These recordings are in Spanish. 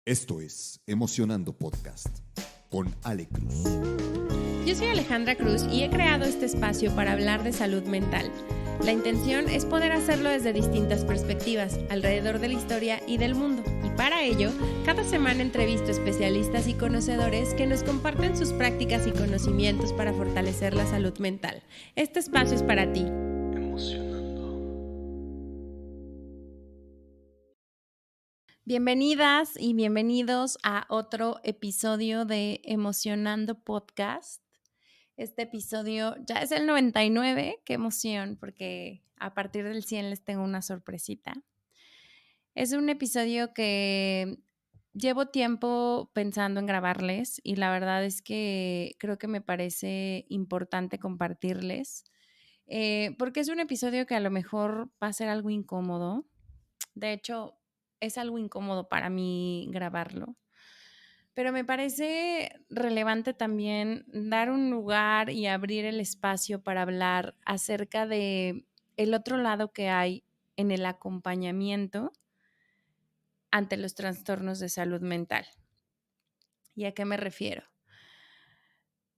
Esto es Emocionando Podcast con Ale Cruz. Yo soy Alejandra Cruz y he creado este espacio para hablar de salud mental. La intención es poder hacerlo desde distintas perspectivas, alrededor de la historia y del mundo. Y para ello, cada semana entrevisto especialistas y conocedores que nos comparten sus prácticas y conocimientos para fortalecer la salud mental. Este espacio es para ti. Bienvenidas y bienvenidos a otro episodio de Emocionando Podcast. Este episodio ya es el 99, qué emoción, porque a partir del 100 les tengo una sorpresita. Es un episodio que llevo tiempo pensando en grabarles y la verdad es que creo que me parece importante compartirles, porque es un episodio que a lo mejor va a ser algo incómodo. De hecho, es algo incómodo para mí grabarlo. Pero me parece relevante también dar un lugar y abrir el espacio para hablar acerca de el otro lado que hay en el acompañamiento ante los trastornos de salud mental. ¿Y a qué me refiero?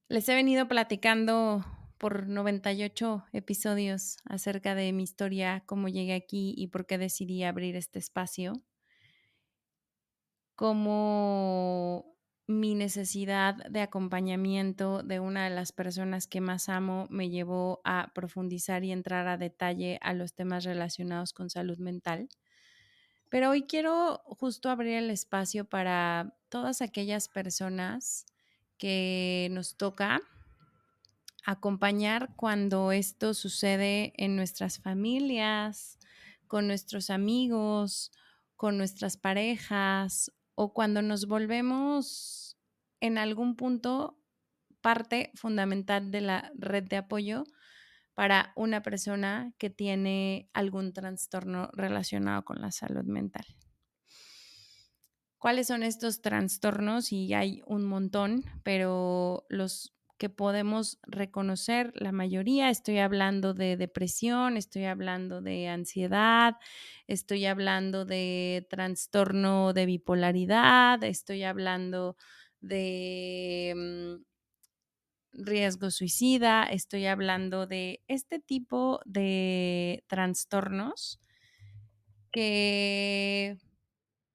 Les he venido platicando por 98 episodios acerca de mi historia, cómo llegué aquí y por qué decidí abrir este espacio. Cómo mi necesidad de acompañamiento de una de las personas que más amo me llevó a profundizar y entrar a detalle a los temas relacionados con salud mental. Pero hoy quiero justo abrir el espacio para todas aquellas personas que nos toca acompañar cuando esto sucede en nuestras familias, con nuestros amigos, con nuestras parejas o cuando nos volvemos en algún punto parte fundamental de la red de apoyo para una persona que tiene algún trastorno relacionado con la salud mental. ¿Cuáles son estos trastornos? Y hay un montón, pero los que podemos reconocer, la mayoría, estoy hablando de depresión, estoy hablando de ansiedad, estoy hablando de trastorno de bipolaridad, estoy hablando de riesgo suicida, estoy hablando de este tipo de trastornos que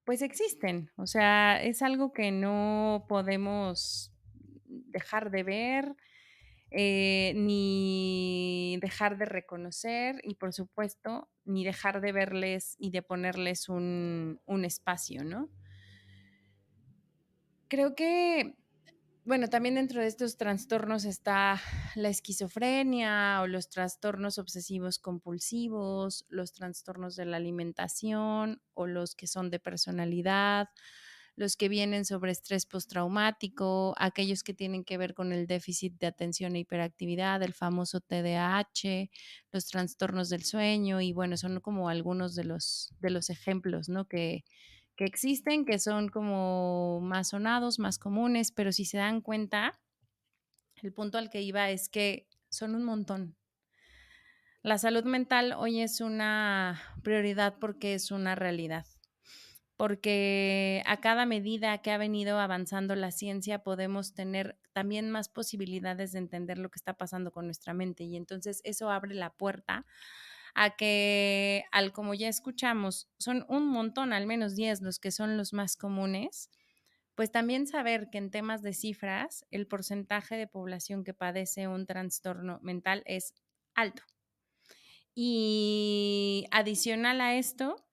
pues existen, o sea, es algo que no podemos dejar de ver, ni dejar de reconocer y por supuesto, ni dejar de verles y de ponerles un espacio, ¿no? Creo que, bueno, también dentro de estos trastornos está la esquizofrenia o los trastornos obsesivos compulsivos, los trastornos de la alimentación o los que son de personalidad, los que vienen sobre estrés postraumático, aquellos que tienen que ver con el déficit de atención e hiperactividad, el famoso TDAH, los trastornos del sueño y bueno, son como algunos de los ejemplos, ¿no? Que existen, que son como más sonados, más comunes, pero si se dan cuenta, el punto al que iba es que son un montón. La salud mental hoy es una prioridad porque es una realidad, porque a cada medida que ha venido avanzando la ciencia podemos tener también más posibilidades de entender lo que está pasando con nuestra mente y entonces eso abre la puerta a que, como ya escuchamos, son un montón, al menos 10 los que son los más comunes, pues también saber que en temas de cifras, el porcentaje de población que padece un trastorno mental es alto. Y adicional a esto,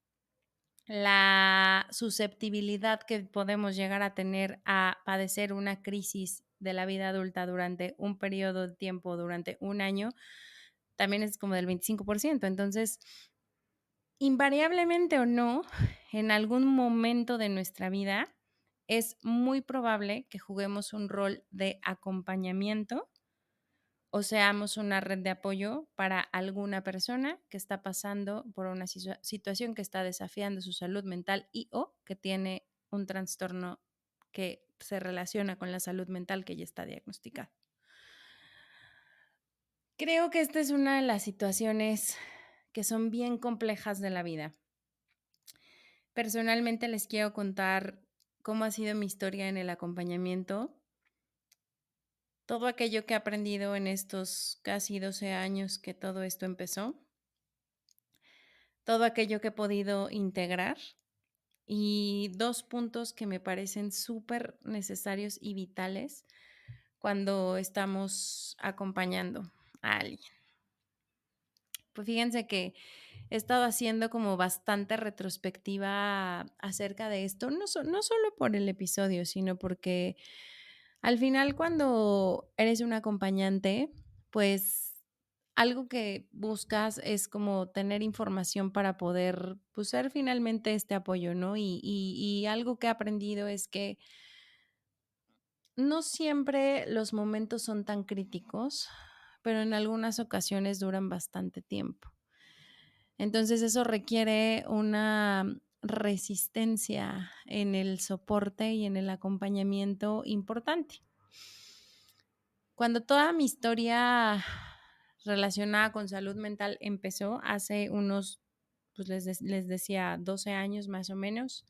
la susceptibilidad que podemos llegar a tener a padecer una crisis de la vida adulta durante un periodo de tiempo, durante un año, también es como del 25%. Entonces, invariablemente o no, en algún momento de nuestra vida es muy probable que juguemos un rol de acompañamiento o seamos una red de apoyo para alguna persona que está pasando por una situación que está desafiando su salud mental y o que tiene un trastorno que se relaciona con la salud mental que ya está diagnosticado. Creo que esta es una de las situaciones que son bien complejas de la vida. Personalmente les quiero contar cómo ha sido mi historia en el acompañamiento, todo aquello que he aprendido en estos casi 12 años que todo esto empezó, todo aquello que he podido integrar y 2 puntos que me parecen súper necesarios y vitales cuando estamos acompañando a alguien. Pues fíjense que he estado haciendo como bastante retrospectiva acerca de esto, no solo por el episodio, sino porque al final cuando eres un acompañante, pues algo que buscas es como tener información para poder, pues, ser finalmente este apoyo, ¿no? Y algo que he aprendido es que no siempre los momentos son tan críticos, pero en algunas ocasiones duran bastante tiempo. Entonces eso requiere una resistencia en el soporte y en el acompañamiento importante. Cuando toda mi historia relacionada con salud mental empezó hace unos, pues les decía, 12 años más o menos,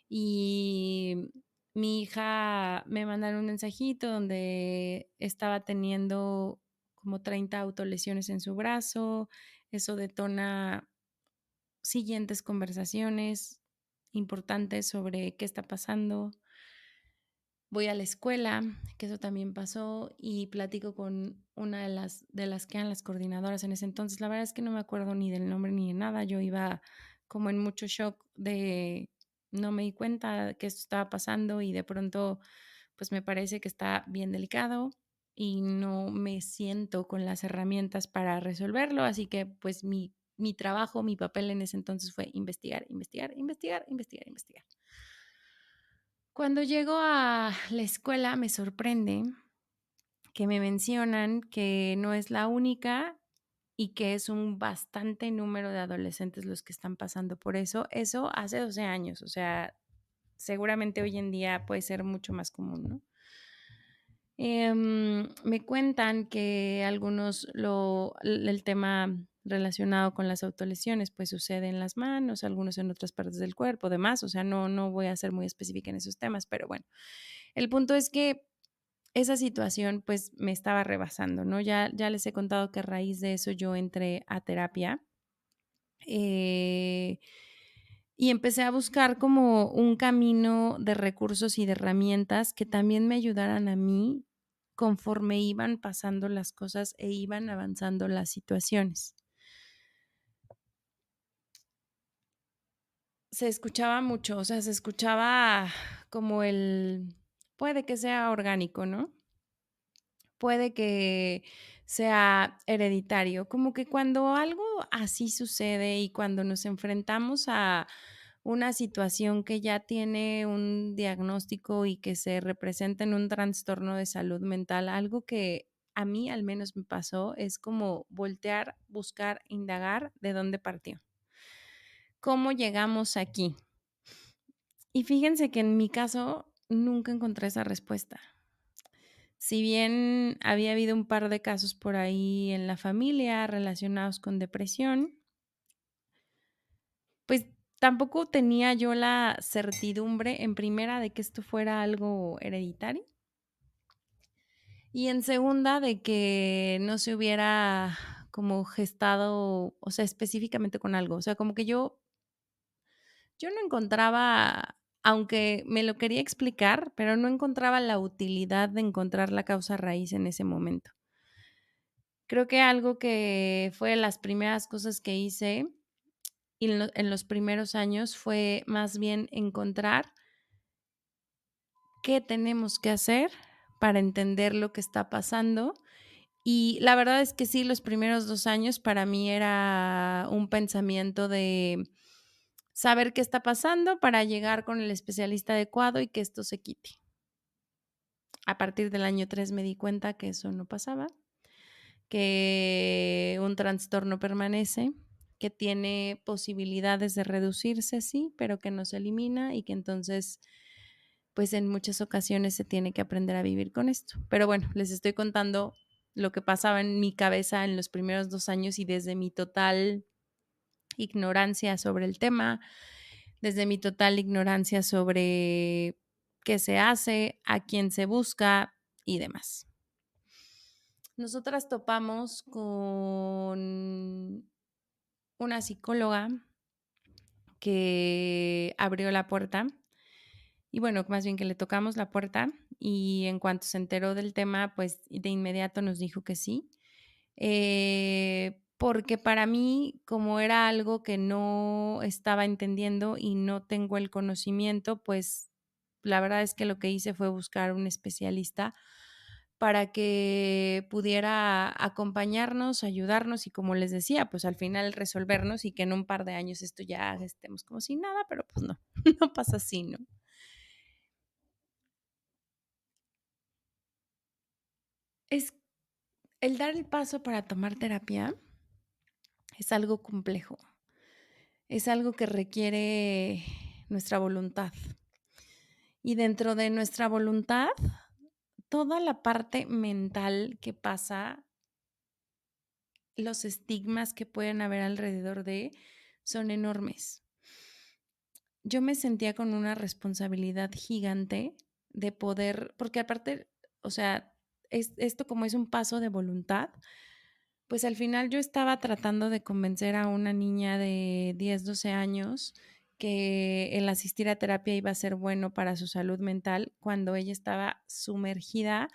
y mi hija me mandaron un mensajito donde estaba teniendo como 30 autolesiones en su brazo. Eso detona siguientes conversaciones importantes sobre qué está pasando. Voy a la escuela, que eso también pasó, y platico con una de las que eran las coordinadoras en ese entonces. La verdad es que no me acuerdo ni del nombre ni de nada. Yo iba como en mucho shock de no me di cuenta que esto estaba pasando y de pronto pues me parece que está bien delicado y no me siento con las herramientas para resolverlo, así que pues mi trabajo, mi papel en ese entonces fue investigar, investigar, investigar, investigar, investigar. Cuando llego a la escuela me sorprende que me mencionan que no es la única y que es un bastante número de adolescentes los que están pasando por eso. Eso hace 12 años, o sea, seguramente hoy en día puede ser mucho más común, ¿no? Me cuentan que el tema relacionado con las autolesiones, pues sucede en las manos, algunos en otras partes del cuerpo, demás, o sea, no voy a ser muy específica en esos temas, pero bueno, el punto es que esa situación pues me estaba rebasando, ¿no? Ya les he contado que a raíz de eso yo entré a terapia. eh, y empecé a buscar como un camino de recursos y de herramientas que también me ayudaran a mí conforme iban pasando las cosas e iban avanzando las situaciones. Se escuchaba mucho, o sea, se escuchaba como puede que sea orgánico, ¿no? Puede que sea hereditario, como que cuando algo así sucede y cuando nos enfrentamos a una situación que ya tiene un diagnóstico y que se representa en un trastorno de salud mental, algo que a mí al menos me pasó es como voltear, buscar, indagar de dónde partió, cómo llegamos aquí. Y fíjense que en mi caso nunca encontré esa respuesta. Si bien había habido un par de casos por ahí en la familia relacionados con depresión, pues tampoco tenía yo la certidumbre, en primera, de que esto fuera algo hereditario y en segunda, de que no se hubiera como gestado, o sea, específicamente con algo. O sea, como que yo no encontraba, aunque me lo quería explicar, pero no encontraba la utilidad de encontrar la causa raíz en ese momento. Creo que algo que fue de las primeras cosas que hice y en los primeros años fue más bien encontrar qué tenemos que hacer para entender lo que está pasando. Y la verdad es que sí, los primeros 2 años para mí era un pensamiento de saber qué está pasando para llegar con el especialista adecuado y que esto se quite. A partir del año 3 me di cuenta que eso no pasaba, que un trastorno permanece, que tiene posibilidades de reducirse, sí, pero que no se elimina y que entonces, pues en muchas ocasiones se tiene que aprender a vivir con esto. Pero bueno, les estoy contando lo que pasaba en mi cabeza en los primeros 2 años y desde mi total ignorancia sobre el tema. desde mi total ignorancia sobre qué se hace, a quién se busca y demás. Nosotras topamos con una psicóloga que abrió la puerta y bueno, más bien que le tocamos la puerta y en cuanto se enteró del tema, pues de inmediato nos dijo que sí. Porque para mí, como era algo que no estaba entendiendo y no tengo el conocimiento, pues la verdad es que lo que hice fue buscar un especialista para que pudiera acompañarnos, ayudarnos y como les decía, pues al final resolvernos y que en un par de años esto ya estemos como sin nada, pero pues no, no pasa así, ¿no? Es el dar el paso para tomar terapia es algo complejo, es algo que requiere nuestra voluntad. Y dentro de nuestra voluntad, toda la parte mental que pasa, los estigmas que pueden haber alrededor de, son enormes. Yo me sentía con una responsabilidad gigante de poder, porque aparte, o sea, esto como es un paso de voluntad, pues al final yo estaba tratando de convencer a una niña de 10, 12 años que el asistir a terapia iba a ser bueno para su salud mental cuando ella estaba sumergida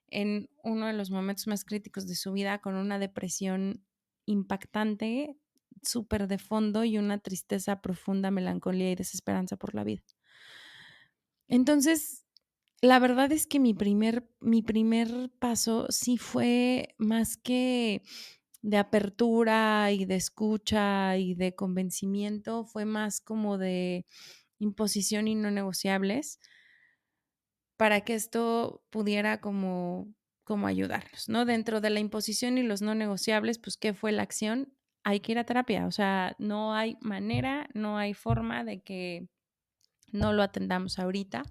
en uno de los momentos más críticos de su vida con una depresión impactante, súper de fondo y una tristeza profunda, melancolía y desesperanza por la vida. Entonces, la verdad es que mi primer paso sí fue más que de apertura y de escucha y de convencimiento, fue más como de imposición y no negociables para que esto pudiera como ayudarnos, ¿no? Dentro de la imposición y los no negociables, pues, ¿qué fue la acción? Hay que ir a terapia, o sea, no hay manera, no hay forma de que no lo atendamos ahorita,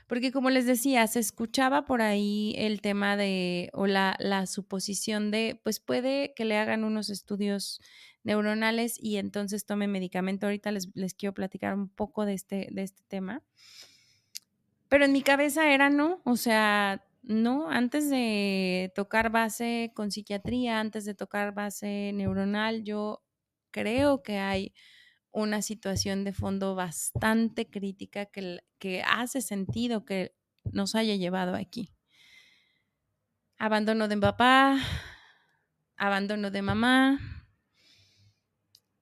porque como les decía, se escuchaba por ahí el tema de, o la suposición de, pues puede que le hagan unos estudios neuronales y entonces tome medicamento. Ahorita les quiero platicar un poco de este tema. Pero en mi cabeza era no, o sea, no, antes de tocar base con psiquiatría, antes de tocar base neuronal, yo creo que hay una situación de fondo bastante crítica que hace sentido que nos haya llevado aquí. Abandono de papá, abandono de mamá,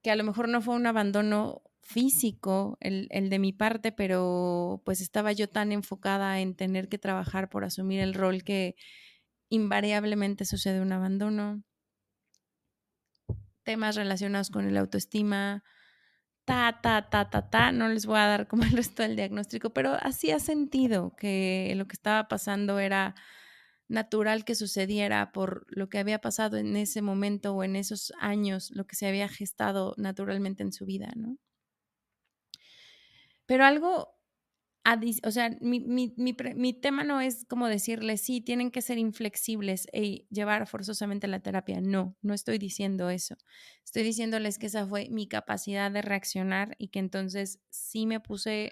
que a lo mejor no fue un abandono físico el de mi parte, pero pues estaba yo tan enfocada en tener que trabajar por asumir el rol que invariablemente sucede un abandono, temas relacionados con el autoestima, no les voy a dar como el resto del diagnóstico, pero hacía sentido que lo que estaba pasando era natural que sucediera por lo que había pasado en ese momento o en esos años, lo que se había gestado naturalmente en su vida, ¿no? Pero algo, o sea, mi tema no es como decirles, sí, tienen que ser inflexibles y llevar forzosamente la terapia. No, no estoy diciendo eso. Estoy diciéndoles que esa fue mi capacidad de reaccionar y que entonces sí me puse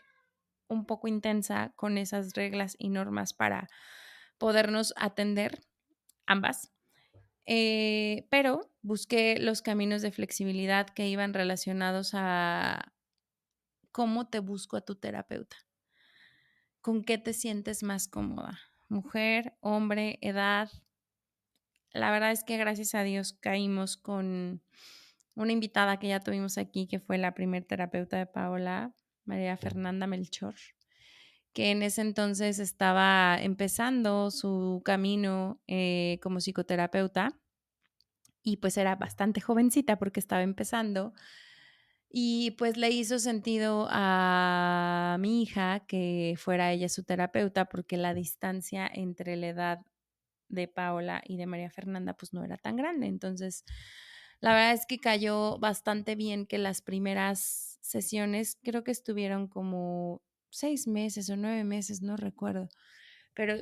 un poco intensa con esas reglas y normas para podernos atender ambas. Pero busqué los caminos de flexibilidad que iban relacionados a cómo te busco a tu terapeuta, con qué te sientes más cómoda, mujer, hombre, edad. La verdad es que gracias a Dios caímos con una invitada que ya tuvimos aquí, que fue la primer terapeuta de Paola, María Fernanda Melchor, que en ese entonces estaba empezando su camino como psicoterapeuta y pues era bastante jovencita porque estaba empezando y pues le hizo sentido a mi hija que fuera ella su terapeuta porque la distancia entre la edad de Paola y de María Fernanda pues no era tan grande. Entonces, la verdad es que cayó bastante bien que las primeras sesiones creo que estuvieron como 6 meses o 9 meses, no recuerdo, pero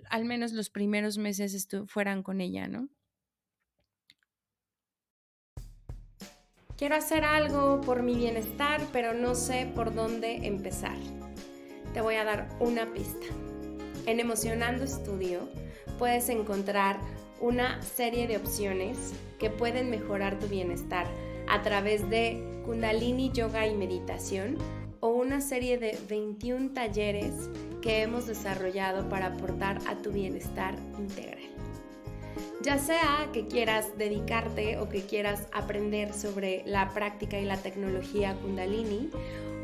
al menos los primeros meses fueran con ella, ¿no? Quiero hacer algo por mi bienestar, pero no sé por dónde empezar. Te voy a dar una pista. En Emocionando Studio puedes encontrar una serie de opciones que pueden mejorar tu bienestar a través de Kundalini Yoga y Meditación o una serie de 21 talleres que hemos desarrollado para aportar a tu bienestar integral. Ya sea que quieras dedicarte o que quieras aprender sobre la práctica y la tecnología Kundalini,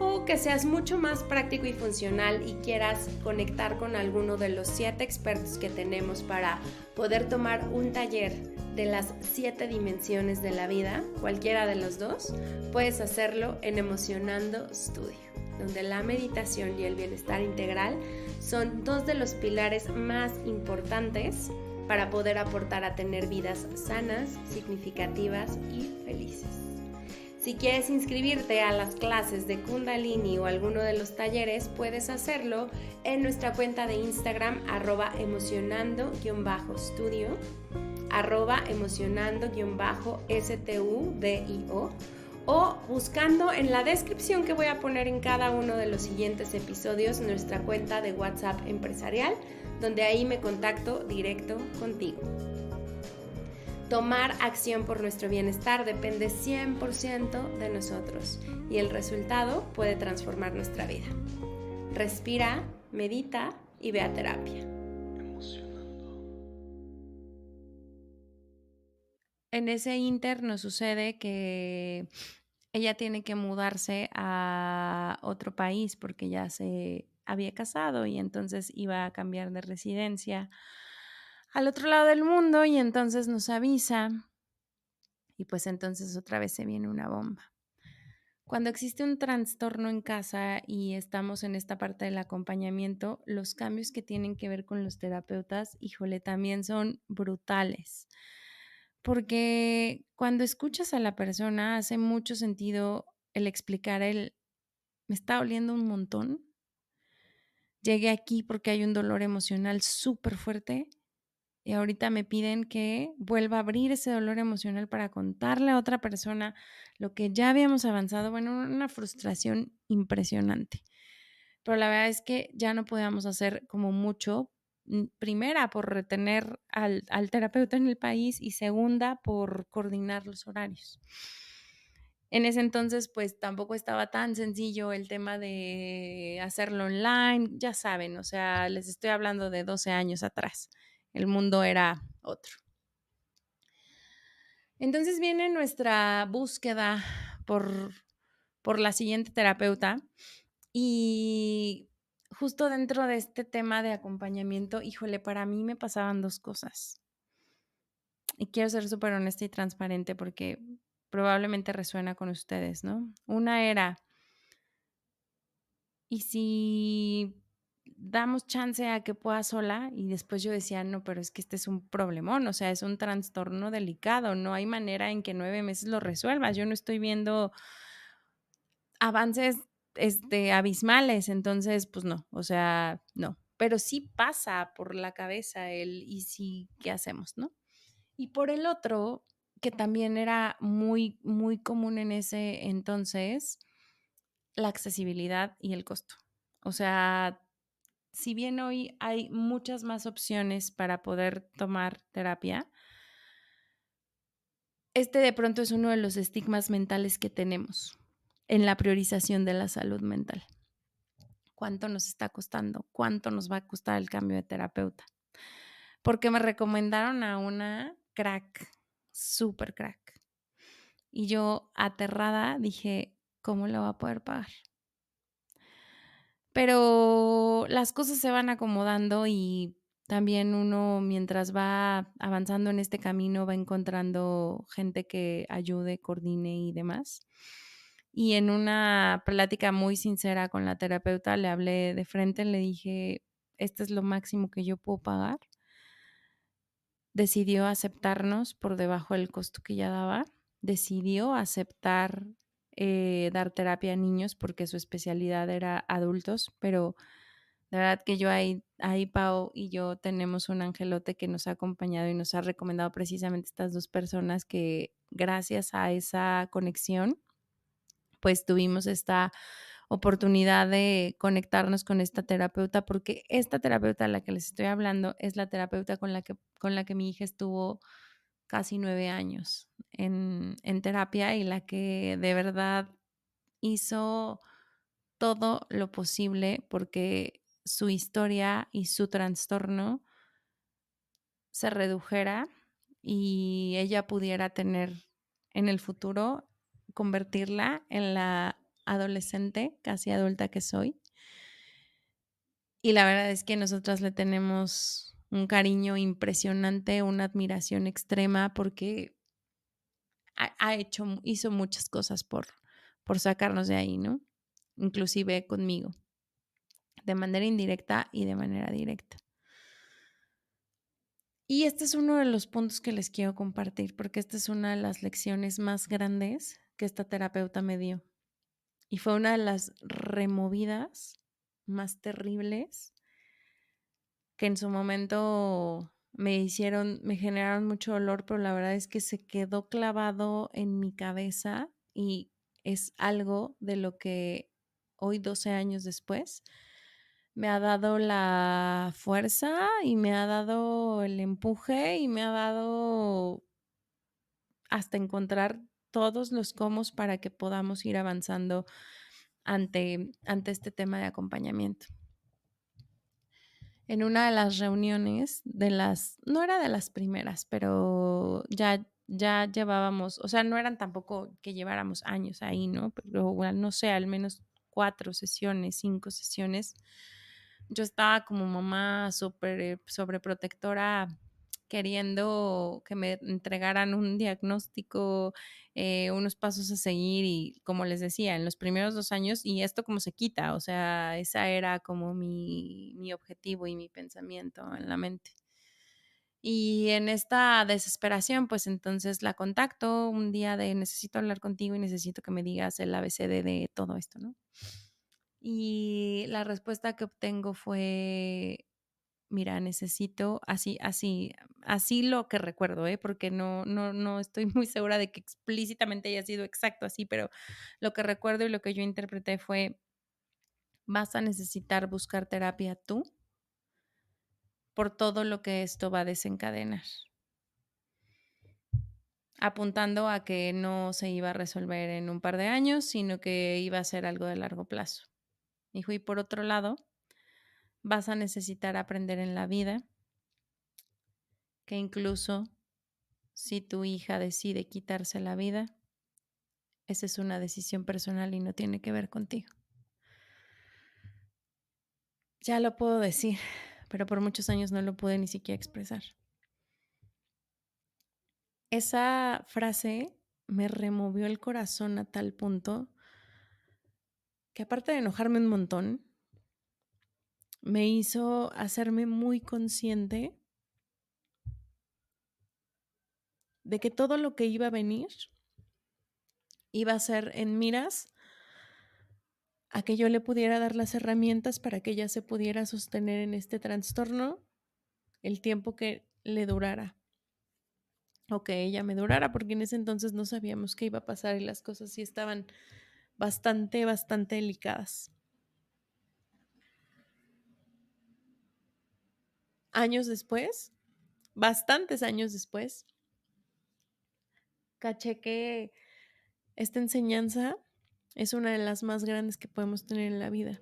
o que seas mucho más práctico y funcional y quieras conectar con alguno de los 7 expertos que tenemos para poder tomar un taller de las 7 dimensiones de la vida, cualquiera de los dos, puedes hacerlo en Emocionando Studio, donde la meditación y el bienestar integral son 2 de los pilares más importantes para poder aportar a tener vidas sanas, significativas y felices. Si quieres inscribirte a las clases de Kundalini o alguno de los talleres, puedes hacerlo en nuestra cuenta de Instagram @emocionando_studio, @emocionando_studio, o buscando en la descripción que voy a poner en cada uno de los siguientes episodios nuestra cuenta de WhatsApp empresarial, donde ahí me contacto directo contigo. Tomar acción por nuestro bienestar depende 100% de nosotros y el resultado puede transformar nuestra vida. Respira, medita y ve a terapia. En ese inter nos sucede que ella tiene que mudarse a otro país porque ya se había casado y entonces iba a cambiar de residencia al otro lado del mundo y entonces nos avisa y pues entonces otra vez se viene una bomba. Cuando existe un trastorno en casa y estamos en esta parte del acompañamiento, los cambios que tienen que ver con los terapeutas, híjole, también son brutales. Porque cuando escuchas a la persona hace mucho sentido el explicar me está doliendo un montón. Llegué aquí porque hay un dolor emocional súper fuerte y ahorita me piden que vuelva a abrir ese dolor emocional para contarle a otra persona lo que ya habíamos avanzado. Bueno, una frustración impresionante. Pero la verdad es que ya no podíamos hacer como mucho. Primera, por retener al terapeuta en el país y segunda, por coordinar los horarios. En ese entonces, pues tampoco estaba tan sencillo el tema de hacerlo online, ya saben, o sea, les estoy hablando de 12 años atrás. El mundo era otro. Entonces viene nuestra búsqueda por la siguiente terapeuta y justo dentro de este tema de acompañamiento, híjole, para mí me pasaban 2 cosas. Y quiero ser súper honesta y transparente porque probablemente resuena con ustedes, ¿no? Una era, ¿y si damos chance a que pueda sola? Y después yo decía, no, pero es que este es un problemón, o sea, es un trastorno delicado, no hay manera en que 9 meses lo resuelvas. Yo no estoy viendo avances abismales, entonces, pues no, o sea, no. Pero sí pasa por la cabeza ¿y sí qué hacemos, no? Y por el otro, que también era muy, muy común en ese entonces, la accesibilidad y el costo. O sea, si bien hoy hay muchas más opciones para poder tomar terapia, de pronto es uno de los estigmas mentales que tenemos en la priorización de la salud mental. ¿Cuánto nos está costando? ¿Cuánto nos va a costar el cambio de terapeuta? Porque me recomendaron a una crack, súper crack. Y yo, aterrada, dije, ¿cómo lo va a poder pagar? Pero las cosas se van acomodando y también uno, mientras va avanzando en este camino, va encontrando gente que ayude, coordine y demás. Y en una plática muy sincera con la terapeuta, le hablé de frente, le dije, este es lo máximo que yo puedo pagar. Decidió aceptarnos por debajo del costo que ya daba. Decidió aceptar dar terapia a niños porque su especialidad era adultos, pero De verdad que yo ahí Pau y yo tenemos un angelote que nos ha acompañado y nos ha recomendado precisamente estas 2 personas que gracias a esa conexión, pues tuvimos esta oportunidad de conectarnos con esta terapeuta, porque esta terapeuta a la que les estoy hablando es la terapeuta con la que mi hija estuvo casi 9 años en terapia y la que de verdad hizo todo lo posible porque su historia y su trastorno se redujera y ella pudiera tener en el futuro, convertirla en la adolescente, casi adulta que soy. Y la verdad es que nosotras le tenemos un cariño impresionante, una admiración extrema porque hizo muchas cosas por sacarnos de ahí, ¿no? Inclusive conmigo, de manera indirecta y de manera directa. Y este es uno de los puntos que les quiero compartir, porque esta es una de las lecciones más grandes que esta terapeuta me dio. Y fue una de las removidas más terribles que en su momento me generaron mucho dolor, pero la verdad es que se quedó clavado en mi cabeza y es algo de lo que hoy, 12 años después, me ha dado la fuerza y me ha dado el empuje y me ha dado hasta encontrar todos los cómo para que podamos ir avanzando ante este tema de acompañamiento. En una de las reuniones, no era de las primeras, pero ya llevábamos, o sea, no eran tampoco que lleváramos años ahí, ¿no? Pero bueno, no sé, al menos 4 sesiones, 5 sesiones. Yo estaba como mamá súper sobreprotectora, queriendo que me entregaran un diagnóstico, unos pasos a seguir y como les decía, en los primeros 2 años, y esto como se quita, o sea, esa era como mi objetivo y mi pensamiento en la mente. Y en esta desesperación, pues entonces la contacto un día de necesito hablar contigo y necesito que me digas el ABCD de todo esto, ¿no? Y la respuesta que obtengo fue, mira, necesito, así lo que recuerdo, porque no estoy muy segura de que explícitamente haya sido exacto así, pero lo que recuerdo y lo que yo interpreté fue, vas a necesitar buscar terapia tú por todo lo que esto va a desencadenar, apuntando a que no se iba a resolver en un par de años, sino que iba a ser algo de largo plazo. Dijo, y por otro lado, vas a necesitar aprender en la vida que incluso si tu hija decide quitarse la vida, esa es una decisión personal y no tiene que ver contigo. Ya lo puedo decir, pero por muchos años no lo pude ni siquiera expresar. Esa frase me removió el corazón a tal punto que aparte de enojarme un montón, me hizo hacerme muy consciente de que todo lo que iba a venir iba a ser en miras a que yo le pudiera dar las herramientas para que ella se pudiera sostener en este trastorno el tiempo que le durara o que ella me durara, porque en ese entonces no sabíamos qué iba a pasar y las cosas sí estaban bastante delicadas. Años después, bastantes años después, caché que esta enseñanza es una de las más grandes que podemos tener en la vida,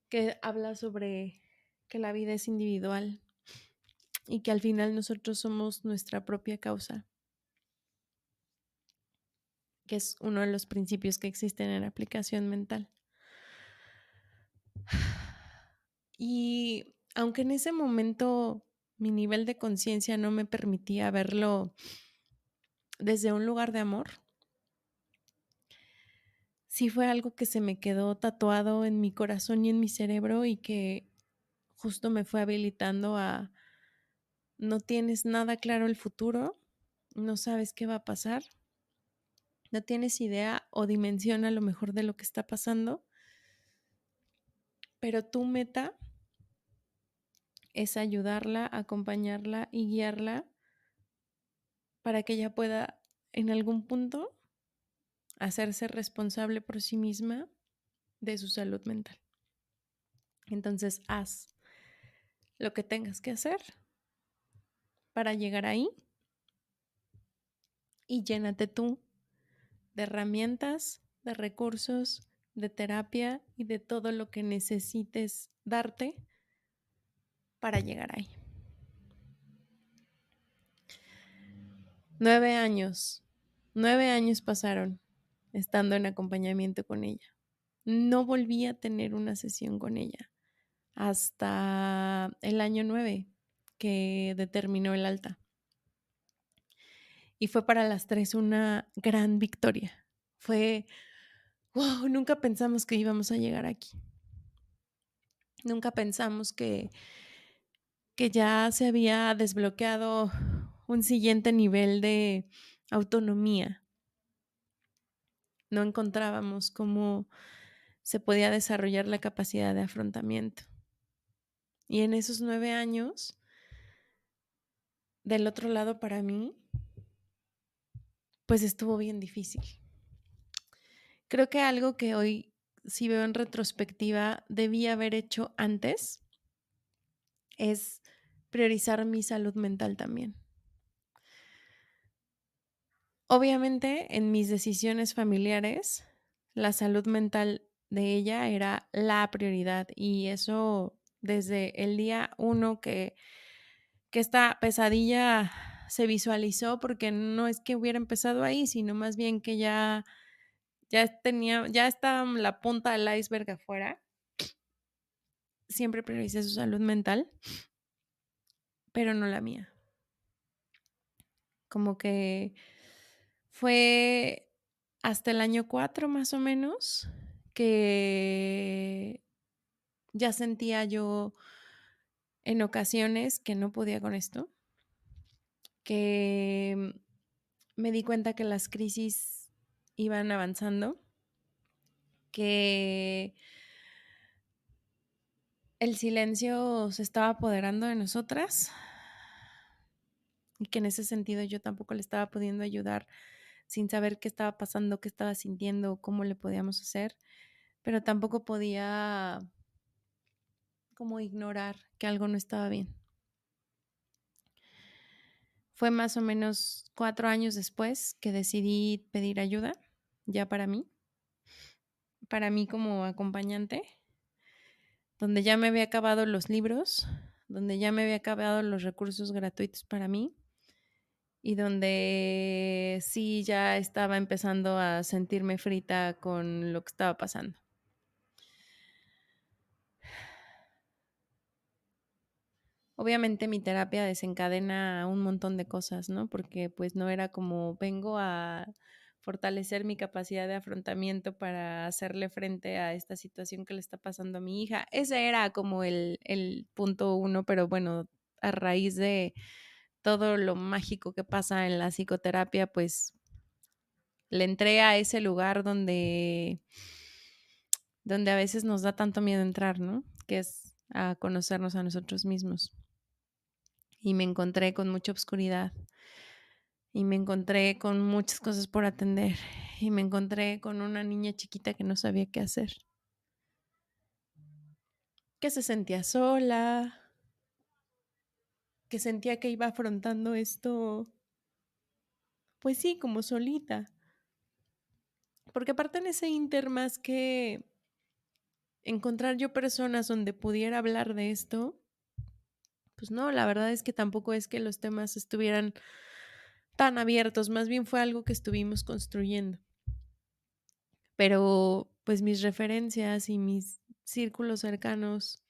que habla sobre que la vida es individual y que al final nosotros somos nuestra propia causa, que es uno de los principios que existen en la aplicación mental. Y aunque en ese momento mi nivel de conciencia no me permitía verlo desde un lugar de amor, sí fue algo que se me quedó tatuado en mi corazón y en mi cerebro y que justo me fue habilitando a no tienes nada claro el futuro, no sabes qué va a pasar, no tienes idea o dimensión a lo mejor de lo que está pasando, pero tu meta es ayudarla, acompañarla y guiarla para que ella pueda en algún punto hacerse responsable por sí misma de su salud mental. Entonces, haz lo que tengas que hacer para llegar ahí y llénate tú de herramientas, de recursos, de terapia y de todo lo que necesites darte para llegar ahí. 9 años, 9 años pasaron estando en acompañamiento con ella. No volví a tener una sesión con ella hasta el año 9 que determinó el alta. Y fue para las 3 una gran victoria. Fue, wow, nunca pensamos que íbamos a llegar aquí. Nunca pensamos que ya se había desbloqueado un siguiente nivel de autonomía. No encontrábamos cómo se podía desarrollar la capacidad de afrontamiento. Y en esos 9 años, del otro lado para mí, pues estuvo bien difícil. Creo que algo que hoy, si veo en retrospectiva, debí haber hecho antes es priorizar mi salud mental también. Obviamente, en mis decisiones familiares, la salud mental de ella era la prioridad y eso desde el día 1 que esta pesadilla se visualizó, porque no es que hubiera empezado ahí, sino más bien que ya estaba la punta del iceberg afuera. Siempre prioricé su salud mental, pero no la mía. Como que fue hasta el año 4 más o menos que ya sentía yo en ocasiones que no podía con esto, que me di cuenta que las crisis iban avanzando, que el silencio se estaba apoderando de nosotras y que en ese sentido yo tampoco le estaba pudiendo ayudar sin saber qué estaba pasando, qué estaba sintiendo, cómo le podíamos hacer, pero tampoco podía como ignorar que algo no estaba bien. Fue más o menos 4 años después que decidí pedir ayuda, ya para mí como acompañante, donde ya me había acabado los libros, donde ya me había acabado los recursos gratuitos para mí y donde sí ya estaba empezando a sentirme frita con lo que estaba pasando. Obviamente mi terapia desencadena un montón de cosas, ¿no? Porque pues no era como vengo a fortalecer mi capacidad de afrontamiento para hacerle frente a esta situación que le está pasando a mi hija. Ese era como el punto 1, pero bueno, a raíz de todo lo mágico que pasa en la psicoterapia, pues le entré a ese lugar donde a veces nos da tanto miedo entrar, ¿no? Que es a conocernos a nosotros mismos. Y me encontré con mucha oscuridad y me encontré con muchas cosas por atender y me encontré con una niña chiquita que no sabía qué hacer, que se sentía sola, que sentía que iba afrontando esto, pues sí, como solita. Porque aparte en ese inter, más que encontrar yo personas donde pudiera hablar de esto, pues no, la verdad es que tampoco es que los temas estuvieran tan abiertos, más bien fue algo que estuvimos construyendo. Pero pues mis referencias y mis círculos cercanos,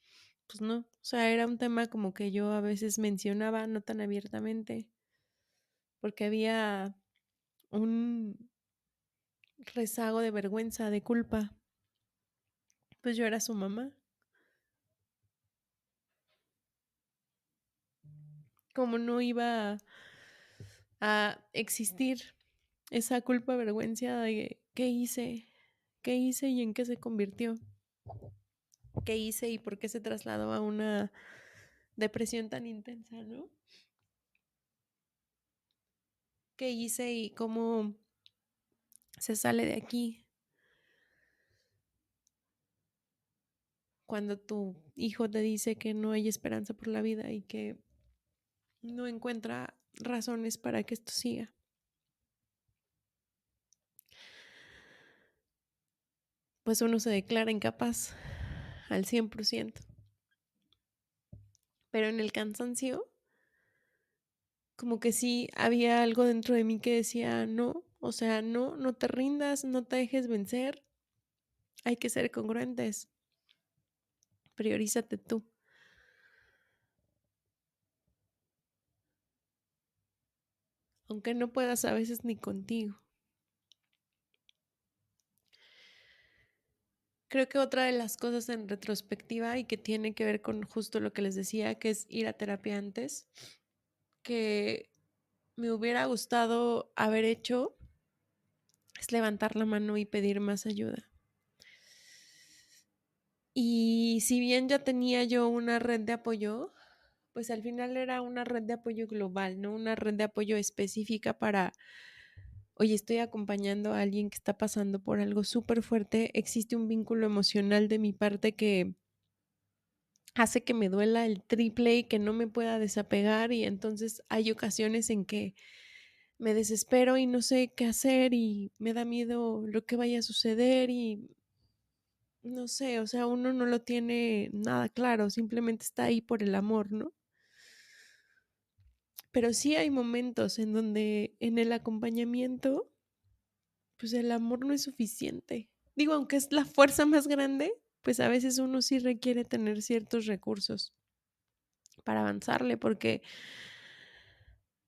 pues no, o sea, era un tema como que yo a veces mencionaba, no tan abiertamente, porque había un rezago de vergüenza, de culpa, pues yo era su mamá. Como no iba a existir esa culpa, vergüenza de qué hice y en qué se convirtió. qué hice y por qué se trasladó a una depresión tan intensa, ¿no? ¿Qué hice y cómo se sale de aquí cuando tu hijo te dice que no hay esperanza por la vida y que no encuentra razones para que esto siga? Pues uno se declara incapaz al 100%. Pero en el cansancio, como que sí había algo dentro de mí que decía, no, o sea, no, no te rindas, no te dejes vencer, hay que ser congruentes, priorízate tú. Aunque no puedas a veces ni contigo. Creo que otra de las cosas en retrospectiva y que tiene que ver con justo lo que les decía, que es ir a terapia antes, que me hubiera gustado haber hecho, es levantar la mano y pedir más ayuda. Y si bien ya tenía yo una red de apoyo, pues al final era una red de apoyo global, no una red de apoyo específica para, oye, estoy acompañando a alguien que está pasando por algo súper fuerte, existe un vínculo emocional de mi parte que hace que me duela el triple y que no me pueda desapegar, y entonces hay ocasiones en que me desespero y no sé qué hacer y me da miedo lo que vaya a suceder y no sé, o sea, uno no lo tiene nada claro, simplemente está ahí por el amor, ¿no? Pero sí hay momentos en donde en el acompañamiento, pues el amor no es suficiente. Digo, aunque es la fuerza más grande, pues a veces uno sí requiere tener ciertos recursos para avanzarle, porque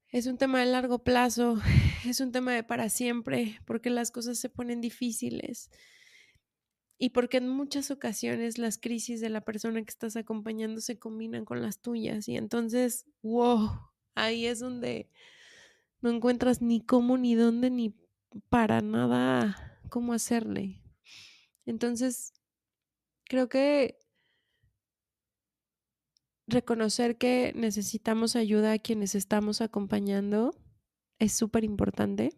es un tema de largo plazo, es un tema de para siempre, porque las cosas se ponen difíciles y porque en muchas ocasiones las crisis de la persona que estás acompañando se combinan con las tuyas y entonces, wow, ahí es donde no encuentras ni cómo, ni dónde, ni para nada cómo hacerle. Entonces, creo que reconocer que necesitamos ayuda a quienes estamos acompañando es súper importante.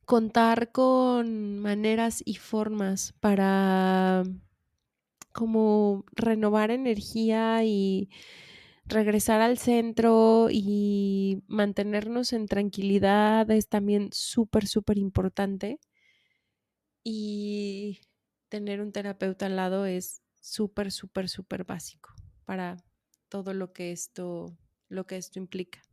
Contar con maneras y formas para como renovar energía y regresar al centro y mantenernos en tranquilidad es también súper, súper importante. Y tener un terapeuta al lado es súper, súper, súper básico para todo lo que esto implica.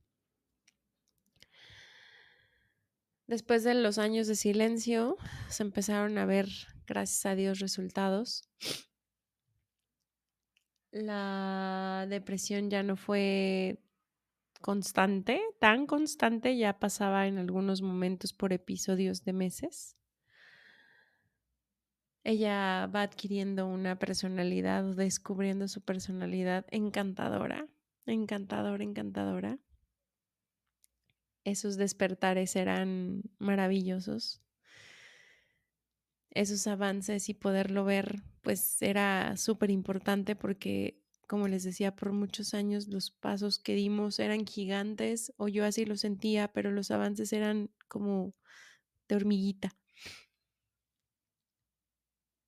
Después de los años de silencio, se empezaron a ver, gracias a Dios, resultados. La depresión ya no fue constante, tan constante, ya pasaba en algunos momentos por episodios de meses. Ella va adquiriendo una personalidad, descubriendo su personalidad encantadora, encantadora, encantadora. Esos despertares eran maravillosos. Esos avances y poderlo ver, pues era súper importante porque, como les decía, por muchos años los pasos que dimos eran gigantes, o yo así lo sentía, pero los avances eran como de hormiguita.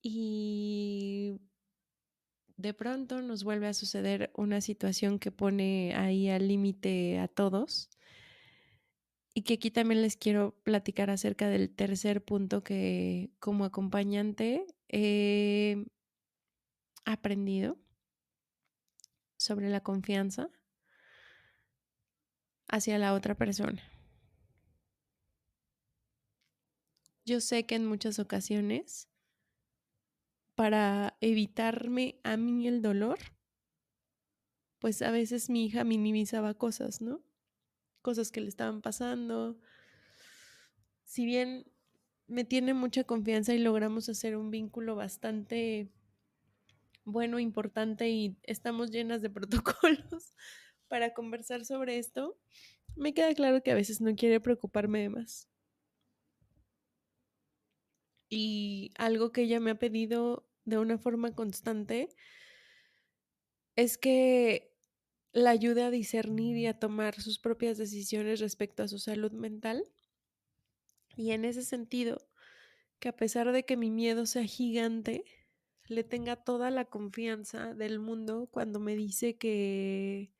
Y de pronto nos vuelve a suceder una situación que pone ahí al límite a todos. Y que aquí también les quiero platicar acerca del tercer punto que como acompañante he aprendido sobre la confianza hacia la otra persona. Yo sé que en muchas ocasiones, para evitarme a mí el dolor, pues a veces mi hija minimizaba cosas, ¿no? Cosas que le estaban pasando. Si bien me tiene mucha confianza y logramos hacer un vínculo bastante bueno, importante y estamos llenas de protocolos para conversar sobre esto, me queda claro que a veces no quiere preocuparme de más. Y algo que ella me ha pedido de una forma constante es que la ayude a discernir y a tomar sus propias decisiones respecto a su salud mental. Y en ese sentido, que a pesar de que mi miedo sea gigante, le tenga toda la confianza del mundo cuando me dice que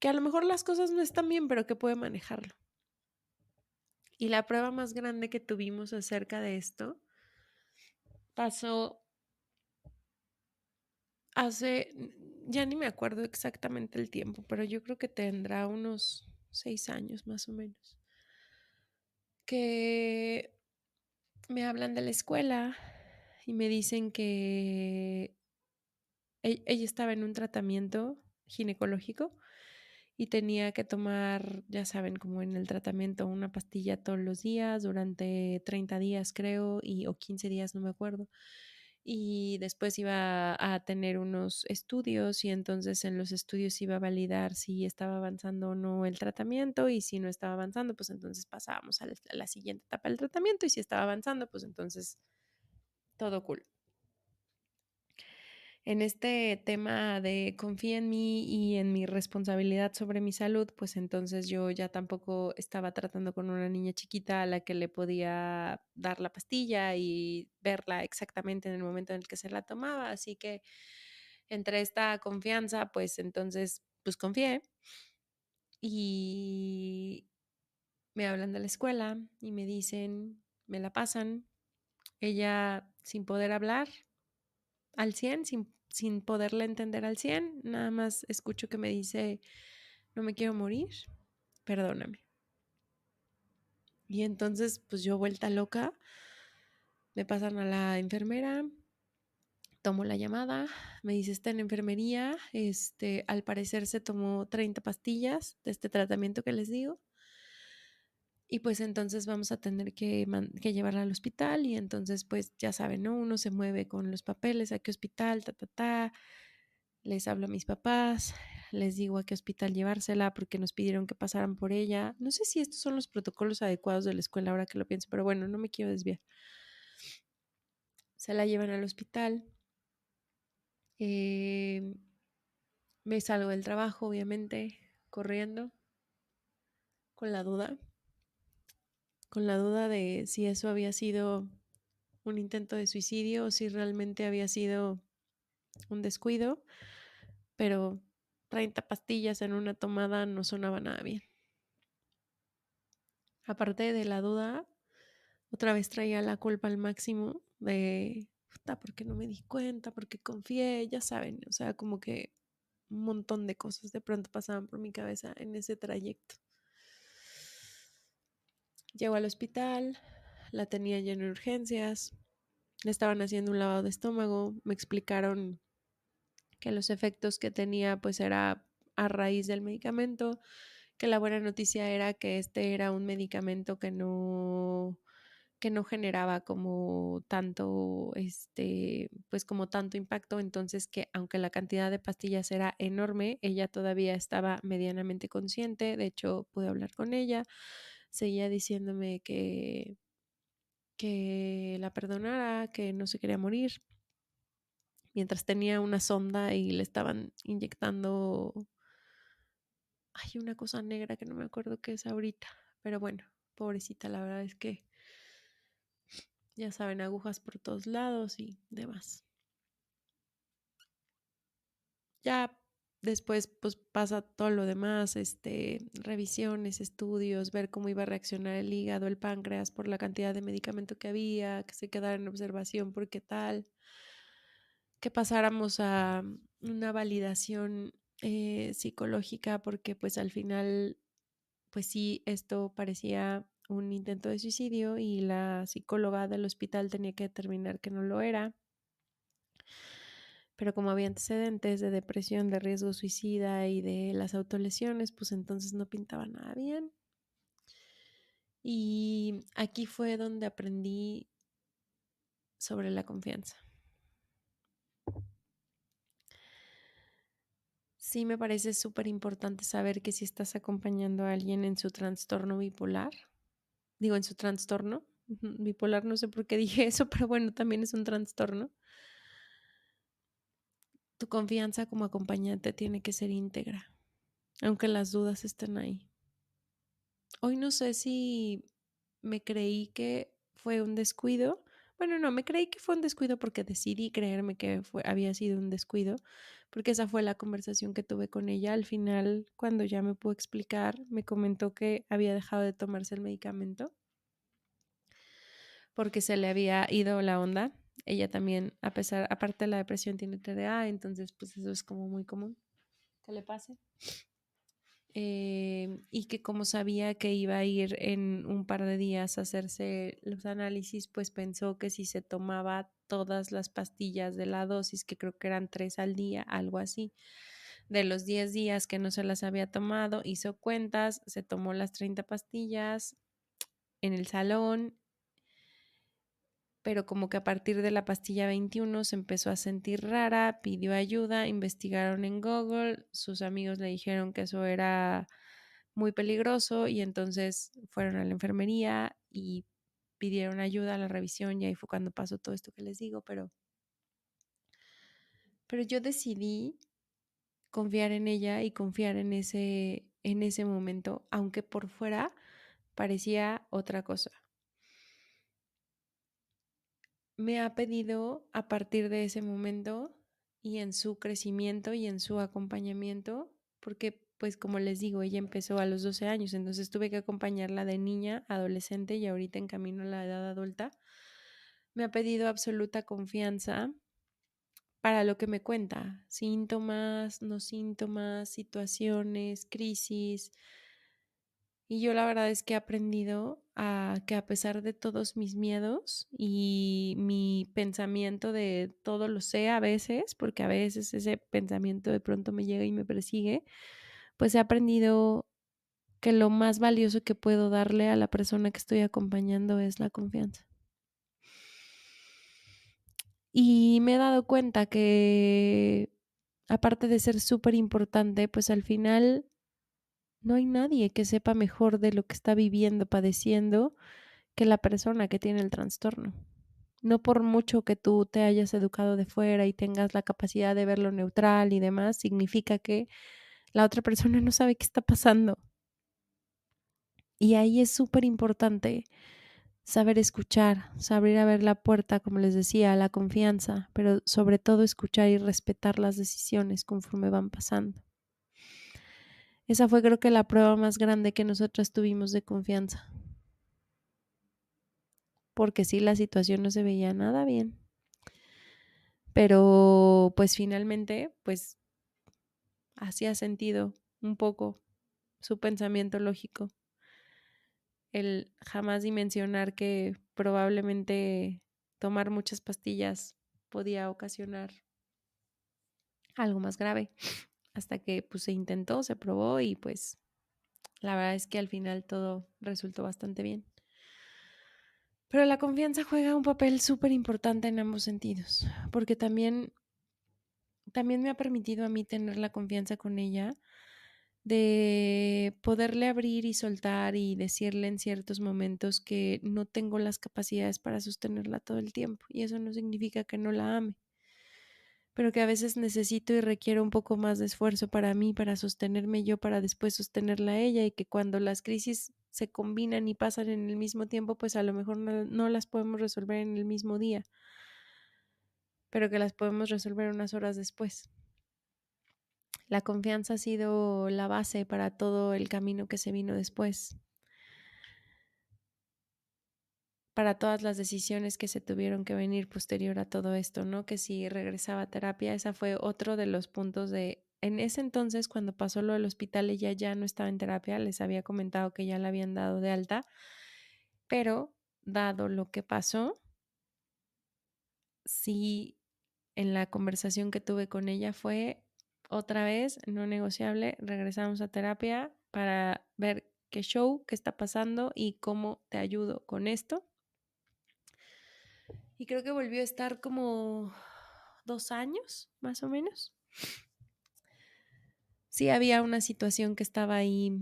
a lo mejor las cosas no están bien, pero que puede manejarlo. Y la prueba más grande que tuvimos acerca de esto pasó hace, ya ni me acuerdo exactamente el tiempo, pero yo creo que tendrá unos 6 años más o menos, que me hablan de la escuela y me dicen que ella estaba en un tratamiento ginecológico y tenía que tomar, ya saben, como en el tratamiento, una pastilla todos los días durante 30 días, creo, o 15 días, no me acuerdo. Y después iba a tener unos estudios y entonces en los estudios iba a validar si estaba avanzando o no el tratamiento y si no estaba avanzando, pues entonces pasábamos a la siguiente etapa del tratamiento y si estaba avanzando, pues entonces todo cool. En este tema de confía en mí y en mi responsabilidad sobre mi salud, pues entonces yo ya tampoco estaba tratando con una niña chiquita a la que le podía dar la pastilla y verla exactamente en el momento en el que se la tomaba. Así que entre esta confianza, pues entonces, pues confié y me hablan de la escuela y me dicen, me la pasan, ella sin poder hablar al 100 sin poderla entender al 100 nada más escucho que me dice, no me quiero morir, perdóname. Y entonces, pues yo vuelta loca, me pasan a la enfermera, tomo la llamada, me dice, está en enfermería, al parecer se tomó 30 pastillas de este tratamiento que les digo, y pues entonces vamos a tener que llevarla al hospital, y entonces pues ya saben, ¿no? Uno se mueve con los papeles, a qué hospital, les hablo a mis papás, les digo a qué hospital llevársela porque nos pidieron que pasaran por ella. No sé si estos son los protocolos adecuados de la escuela ahora que lo pienso, pero bueno, no me quiero desviar. Se la llevan al hospital. eh, Me salgo del trabajo, obviamente, corriendo, con con la duda de si eso había sido un intento de suicidio o si realmente había sido un descuido, pero 30 pastillas en una tomada no sonaba nada bien. Aparte de la duda, otra vez traía la culpa al máximo de, puta, ¿por qué no me di cuenta? ¿Por qué confié? Ya saben, o sea, como que un montón de cosas de pronto pasaban por mi cabeza en ese trayecto. Llego al hospital, la tenía ya en urgencias, le estaban haciendo un lavado de estómago, me explicaron que los efectos que tenía pues era a raíz del medicamento, que la buena noticia era que este era un medicamento que no generaba como tanto, pues como tanto impacto, entonces que aunque la cantidad de pastillas era enorme, ella todavía estaba medianamente consciente, de hecho pude hablar con ella, seguía diciéndome que la perdonara, que no se quería morir, mientras tenía una sonda y le estaban inyectando, hay una cosa negra que no me acuerdo qué es ahorita, pero bueno, pobrecita, la verdad es que ya saben, agujas por todos lados y demás. Ya después pues pasa todo lo demás, revisiones, estudios, ver cómo iba a reaccionar el hígado, el páncreas por la cantidad de medicamento que había, que se quedara en observación porque tal, que pasáramos a una validación psicológica porque pues al final pues sí, esto parecía un intento de suicidio y la psicóloga del hospital tenía que determinar que no lo era. Pero como había antecedentes de depresión, de riesgo suicida y de las autolesiones, pues entonces no pintaba nada bien. Y aquí fue donde aprendí sobre la confianza. Sí me parece súper importante saber que si estás acompañando a alguien en su trastorno bipolar, digo en su trastorno, bipolar, no sé por qué dije eso, pero bueno, también es un trastorno. Tu confianza como acompañante tiene que ser íntegra, aunque las dudas estén ahí. Hoy no sé si me creí que fue un descuido. Bueno, no, me creí que fue un descuido porque decidí creerme que había sido un descuido, porque esa fue la conversación que tuve con ella. Al final, cuando ya me pudo explicar, me comentó que había dejado de tomarse el medicamento porque se le había ido la onda. Ella también, aparte de la depresión, tiene TDA, entonces pues eso es como muy común que le pase. Y que como sabía que iba a ir en un par de días a hacerse los análisis, pues pensó que si se tomaba todas las pastillas de la dosis, que creo que eran 3 al día, algo así, de los 10 días que no se las había tomado, hizo cuentas, se tomó las 30 pastillas en el salón, pero como que a partir de la pastilla 21 se empezó a sentir rara, pidió ayuda, investigaron en Google, sus amigos le dijeron que eso era muy peligroso y entonces fueron a la enfermería y pidieron ayuda a la revisión y ahí fue cuando pasó todo esto que les digo, pero yo decidí confiar en ella y confiar en ese momento, aunque por fuera parecía otra cosa. Me ha pedido a partir de ese momento y en su crecimiento y en su acompañamiento, porque pues como les digo, ella empezó a los 12 años, entonces tuve que acompañarla de niña, adolescente y ahorita en camino a la edad adulta. Me ha pedido absoluta confianza para lo que me cuenta, síntomas, no síntomas, situaciones, crisis. Y yo la verdad es que he aprendido a que a pesar de todos mis miedos y mi pensamiento de todo lo sé a veces, porque a veces ese pensamiento de pronto me llega y me persigue, pues he aprendido que lo más valioso que puedo darle a la persona que estoy acompañando es la confianza. Y me he dado cuenta que aparte de ser súper importante, pues al final no hay nadie que sepa mejor de lo que está viviendo, padeciendo, que la persona que tiene el trastorno. No por mucho que tú te hayas educado de fuera y tengas la capacidad de verlo neutral y demás, significa que la otra persona no sabe qué está pasando. Y ahí es súper importante saber escuchar, saber abrir la puerta, como les decía, a la confianza, pero sobre todo escuchar y respetar las decisiones conforme van pasando. Esa fue creo que la prueba más grande que nosotras tuvimos de confianza. Porque sí, la situación no se veía nada bien. Pero pues finalmente, pues hacía sentido un poco su pensamiento lógico. El jamás dimensionar que probablemente tomar muchas pastillas podía ocasionar algo más grave. Hasta que pues se intentó, se probó y pues la verdad es que al final todo resultó bastante bien. Pero la confianza juega un papel súper importante en ambos sentidos, porque también me ha permitido a mí tener la confianza con ella de poderle abrir y soltar y decirle en ciertos momentos que no tengo las capacidades para sostenerla todo el tiempo. Y eso no significa que no la ame, pero que a veces necesito y requiero un poco más de esfuerzo para mí, para sostenerme yo, para después sostenerla a ella, y que cuando las crisis se combinan y pasan en el mismo tiempo, pues a lo mejor no las podemos resolver en el mismo día, pero que las podemos resolver unas horas después. La confianza ha sido la base para todo el camino que se vino después, para todas las decisiones que se tuvieron que venir posterior a todo esto, ¿no? Que si regresaba a terapia, esa fue otro de los puntos de, en ese entonces, cuando pasó lo del hospital, ella ya no estaba en terapia, les había comentado que ya la habían dado de alta, pero dado lo que pasó, sí, en la conversación que tuve con ella fue otra vez no negociable, regresamos a terapia para ver qué show, qué está pasando y cómo te ayudo con esto. Y creo que volvió a estar como 2 años, más o menos. Sí, había una situación que estaba ahí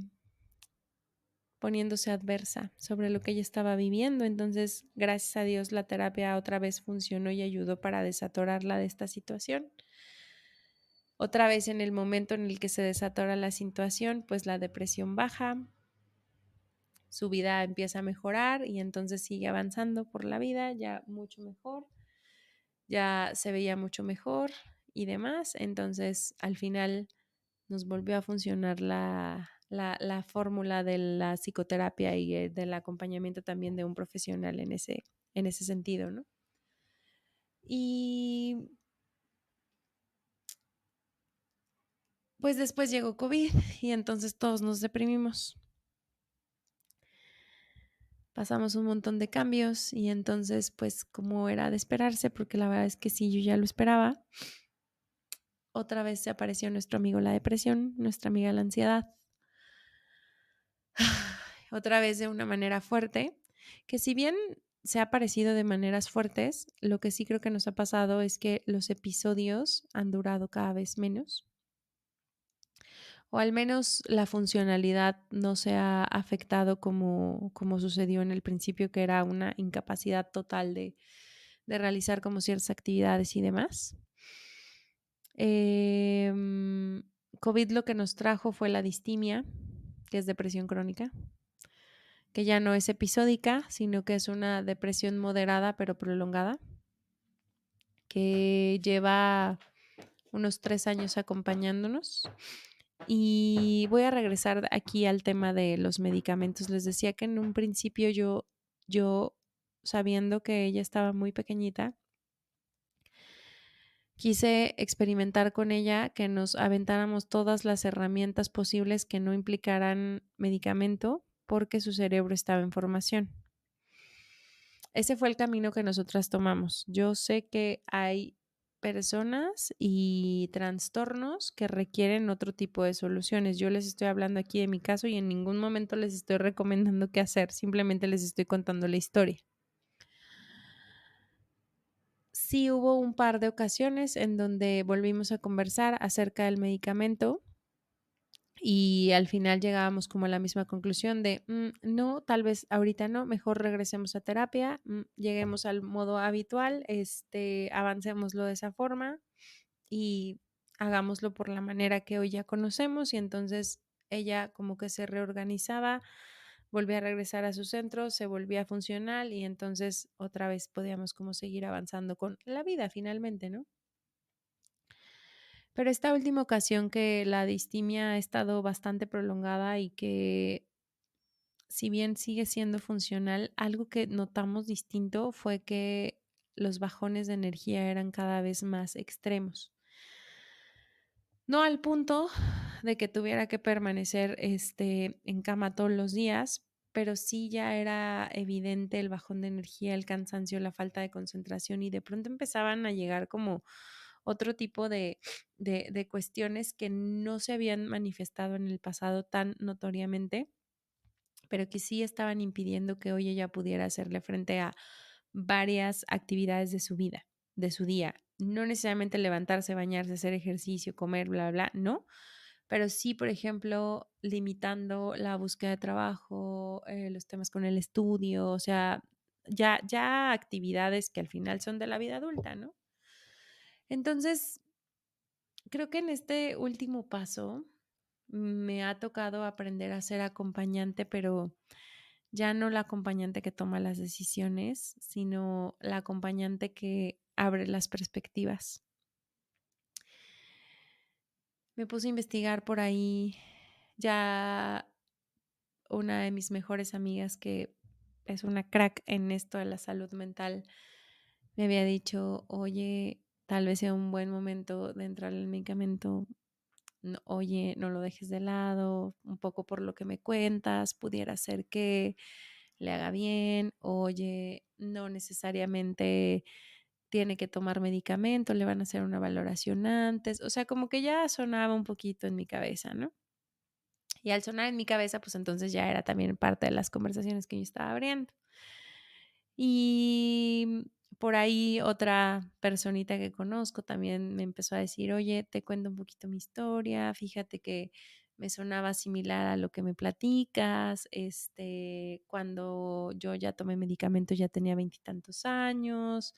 poniéndose adversa sobre lo que ella estaba viviendo. Entonces, gracias a Dios, la terapia otra vez funcionó y ayudó para desatorarla de esta situación. Otra vez en el momento en el que se desatora la situación, pues la depresión baja, su vida empieza a mejorar y entonces sigue avanzando por la vida ya mucho mejor, ya se veía mucho mejor y demás. Entonces, al final nos volvió a funcionar la fórmula de la psicoterapia y del acompañamiento también de un profesional en ese sentido, ¿no? Y pues después llegó COVID y entonces todos nos deprimimos. Pasamos un montón de cambios y entonces, pues como era de esperarse, porque la verdad es que sí, yo ya lo esperaba, otra vez se apareció nuestro amigo la depresión, nuestra amiga la ansiedad, otra vez de una manera fuerte, que si bien se ha aparecido de maneras fuertes, lo que sí creo que nos ha pasado es que los episodios han durado cada vez menos, o al menos la funcionalidad no se ha afectado como sucedió en el principio, que era una incapacidad total de realizar como ciertas actividades y demás. Em, COVID lo que nos trajo fue la distimia, que es depresión crónica, que ya no es episódica, sino que es una depresión moderada pero prolongada, que lleva unos 3 años acompañándonos. Y voy a regresar aquí al tema de los medicamentos. Les decía que en un principio yo sabiendo que ella estaba muy pequeñita, quise experimentar con ella que nos aventáramos todas las herramientas posibles que no implicaran medicamento porque su cerebro estaba en formación. Ese fue el camino que nosotras tomamos. Yo sé que hay personas y trastornos que requieren otro tipo de soluciones. Yo les estoy hablando aquí de mi caso y en ningún momento les estoy recomendando qué hacer, simplemente les estoy contando la historia. Sí hubo un par de ocasiones en donde volvimos a conversar acerca del medicamento y al final llegábamos como a la misma conclusión de no, tal vez ahorita no, mejor regresemos a terapia, lleguemos al modo habitual, avancémoslo de esa forma y hagámoslo por la manera que hoy ya conocemos. Y entonces ella como que se reorganizaba, volvía a regresar a su centro, se volvía funcional y entonces otra vez podíamos como seguir avanzando con la vida finalmente, ¿no? Pero esta última ocasión que la distimia ha estado bastante prolongada y que si bien sigue siendo funcional, algo que notamos distinto fue que los bajones de energía eran cada vez más extremos. No al punto de que tuviera que permanecer en cama todos los días, pero sí ya era evidente el bajón de energía, el cansancio, la falta de concentración y de pronto empezaban a llegar como otro tipo de cuestiones que no se habían manifestado en el pasado tan notoriamente, pero que sí estaban impidiendo que hoy ella pudiera hacerle frente a varias actividades de su vida, de su día. No necesariamente levantarse, bañarse, hacer ejercicio, comer, bla, bla, no. Pero sí, por ejemplo, limitando la búsqueda de trabajo, los temas con el estudio, o sea, ya actividades que al final son de la vida adulta, ¿no? Entonces, creo que en este último paso me ha tocado aprender a ser acompañante, pero ya no la acompañante que toma las decisiones, sino la acompañante que abre las perspectivas. Me puse a investigar por ahí, ya una de mis mejores amigas que es una crack en esto de la salud mental, me había dicho, oye, tal vez sea un buen momento de entrar al medicamento. No, oye, no lo dejes de lado, un poco por lo que me cuentas, pudiera ser que le haga bien, oye, no necesariamente tiene que tomar medicamento, le van a hacer una valoración antes, o sea, como que ya sonaba un poquito en mi cabeza, ¿no? Y al sonar en mi cabeza, pues entonces ya era también parte de las conversaciones que yo estaba abriendo. Y por ahí otra personita que conozco también me empezó a decir, oye, te cuento un poquito mi historia, fíjate que me sonaba similar a lo que me platicas. Cuando yo ya tomé medicamento ya tenía 20 y tantos años,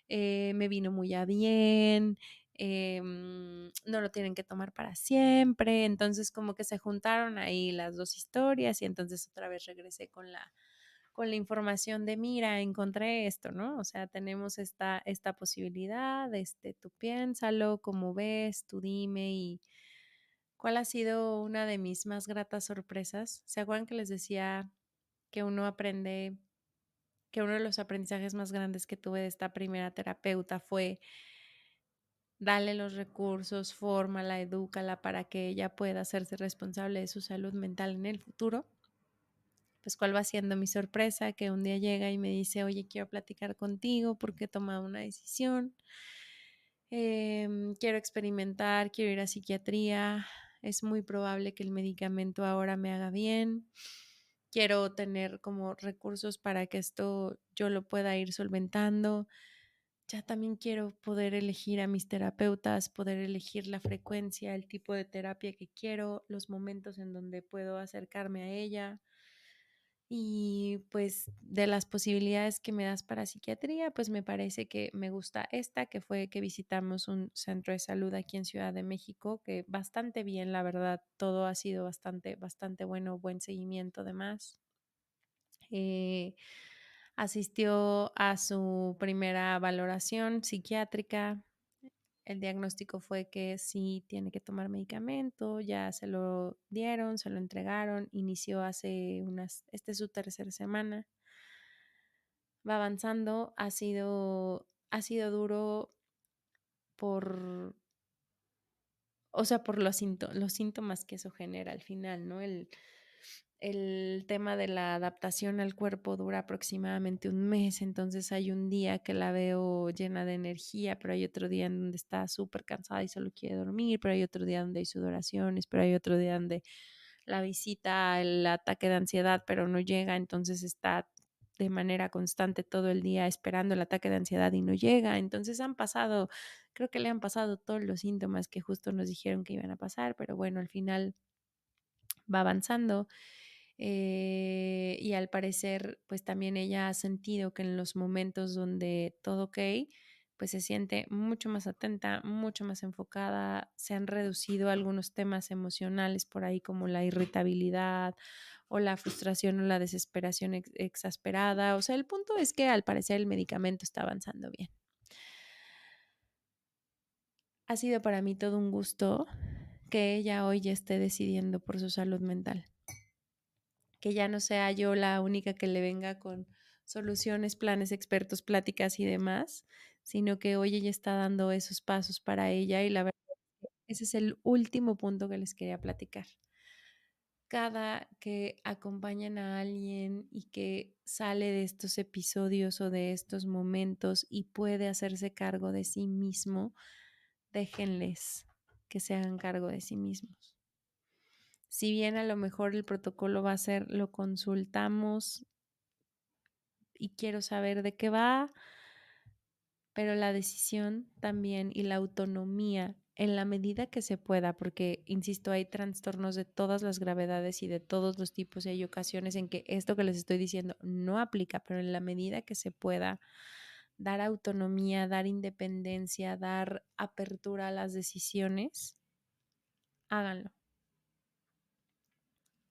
me vino muy a bien, no lo tienen que tomar para siempre. Entonces como que se juntaron ahí las dos historias y entonces otra vez regresé con la información de, mira, encontré esto, ¿no? O sea, tenemos esta posibilidad, tú piénsalo, cómo ves, tú dime. Y cuál ha sido una de mis más gratas sorpresas. ¿Se acuerdan que les decía que uno aprende, que uno de los aprendizajes más grandes que tuve de esta primera terapeuta fue darle los recursos, fórmala, edúcala para que ella pueda hacerse responsable de su salud mental en el futuro? Pues cuál va siendo mi sorpresa, que un día llega y me dice, oye, quiero platicar contigo porque he tomado una decisión, quiero experimentar, quiero ir a psiquiatría, es muy probable que el medicamento ahora me haga bien, quiero tener como recursos para que esto yo lo pueda ir solventando. Ya también quiero poder elegir a mis terapeutas, poder elegir la frecuencia, el tipo de terapia que quiero, los momentos en donde puedo acercarme a ella. Y pues de las posibilidades que me das para psiquiatría, pues me parece que me gusta esta, que fue que visitamos un centro de salud aquí en Ciudad de México, que bastante bien, la verdad, todo ha sido bastante bueno, buen seguimiento además. Eh, Asistió a su primera valoración psiquiátrica. El diagnóstico fue que sí tiene que tomar medicamento, ya se lo dieron, se lo entregaron, inició esta es su tercera semana, va avanzando, ha sido duro por, o sea, por los síntomas que eso genera al final, ¿no? El tema de la adaptación al cuerpo dura aproximadamente un mes, entonces hay un día que la veo llena de energía, pero hay otro día en donde está súper cansada y solo quiere dormir, pero hay otro día donde hay sudoraciones, pero hay otro día donde la visita el ataque de ansiedad, pero no llega, entonces está de manera constante todo el día esperando el ataque de ansiedad y no llega. Entonces creo que le han pasado todos los síntomas que justo nos dijeron que iban a pasar, pero bueno, al final va avanzando. Y al parecer, pues también ella ha sentido que en los momentos donde todo ok, pues se siente mucho más atenta, mucho más enfocada, se han reducido algunos temas emocionales por ahí como la irritabilidad o la frustración o la desesperación exasperada. O sea, el punto es que al parecer el medicamento está avanzando bien. Ha sido para mí todo un gusto que ella hoy ya esté decidiendo por su salud mental, que ya no sea yo la única que le venga con soluciones, planes, expertos, pláticas y demás, sino que hoy ella está dando esos pasos para ella y la verdad, ese es el último punto que les quería platicar. Cada que acompañan a alguien y que sale de estos episodios o de estos momentos y puede hacerse cargo de sí mismo, déjenles que se hagan cargo de sí mismos. Si bien a lo mejor el protocolo va a ser, lo consultamos y quiero saber de qué va, pero la decisión también y la autonomía en la medida que se pueda, porque, insisto, hay trastornos de todas las gravedades y de todos los tipos y hay ocasiones en que esto que les estoy diciendo no aplica, pero en la medida que se pueda, dar autonomía, dar independencia, dar apertura a las decisiones, háganlo.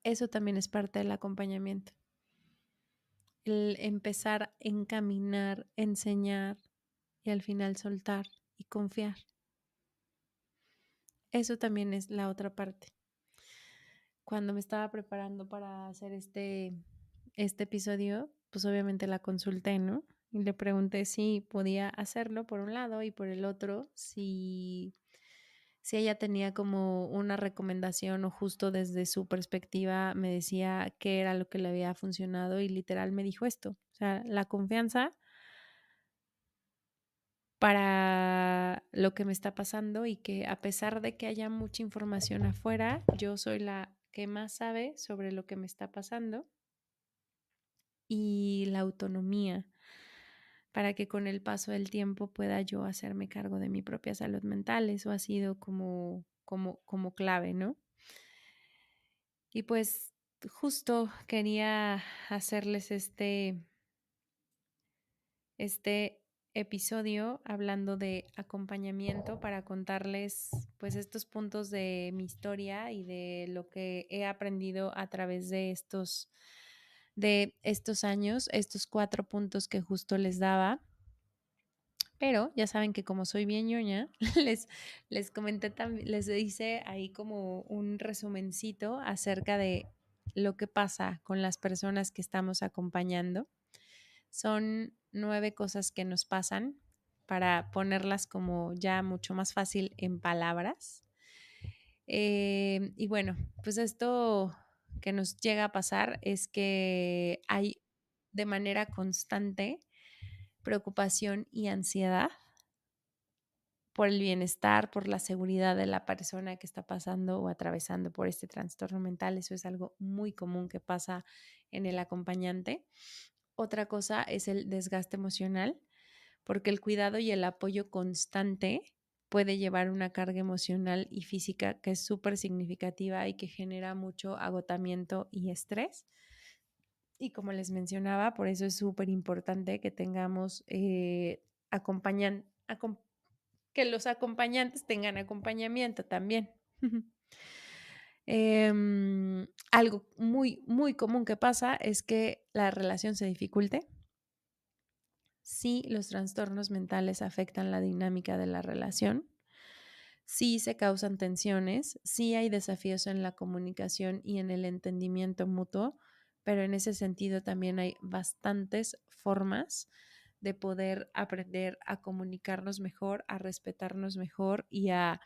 Eso también es parte del acompañamiento. El empezar a encaminar, enseñar y al final soltar y confiar. Eso también es la otra parte. Cuando me estaba preparando para hacer este episodio, pues obviamente la consulté, ¿no? Y le pregunté si podía hacerlo por un lado y por el otro, si ella tenía como una recomendación o justo desde su perspectiva me decía qué era lo que le había funcionado y literal me dijo esto, o sea, la confianza para lo que me está pasando y que a pesar de que haya mucha información afuera, yo soy la que más sabe sobre lo que me está pasando y la autonomía para que con el paso del tiempo pueda yo hacerme cargo de mi propia salud mental. Eso ha sido como clave, ¿no? Y pues justo quería hacerles este episodio hablando de acompañamiento para contarles pues estos puntos de mi historia y de lo que he aprendido a través de estos años, estos 4 puntos que justo les daba. Pero ya saben que como soy bien ñoña, les comenté también, les hice ahí como un resumencito acerca de lo que pasa con las personas que estamos acompañando. Son 9 cosas que nos pasan para ponerlas como ya mucho más fácil en palabras. Y bueno, pues esto que nos llega a pasar es que hay de manera constante preocupación y ansiedad por el bienestar, por la seguridad de la persona que está pasando o atravesando por este trastorno mental. Eso es algo muy común que pasa en el acompañante. Otra cosa es el desgaste emocional, porque el cuidado y el apoyo constante puede llevar una carga emocional y física que es súper significativa y que genera mucho agotamiento y estrés. Y como les mencionaba, por eso es súper importante que tengamos que los acompañantes tengan acompañamiento también. Algo muy, muy común que pasa es que la relación se dificulte. Sí, los trastornos mentales afectan la dinámica de la relación. Sí se causan tensiones, sí hay desafíos en la comunicación y en el entendimiento mutuo, pero en ese sentido también hay bastantes formas de poder aprender a comunicarnos mejor, a respetarnos mejor y a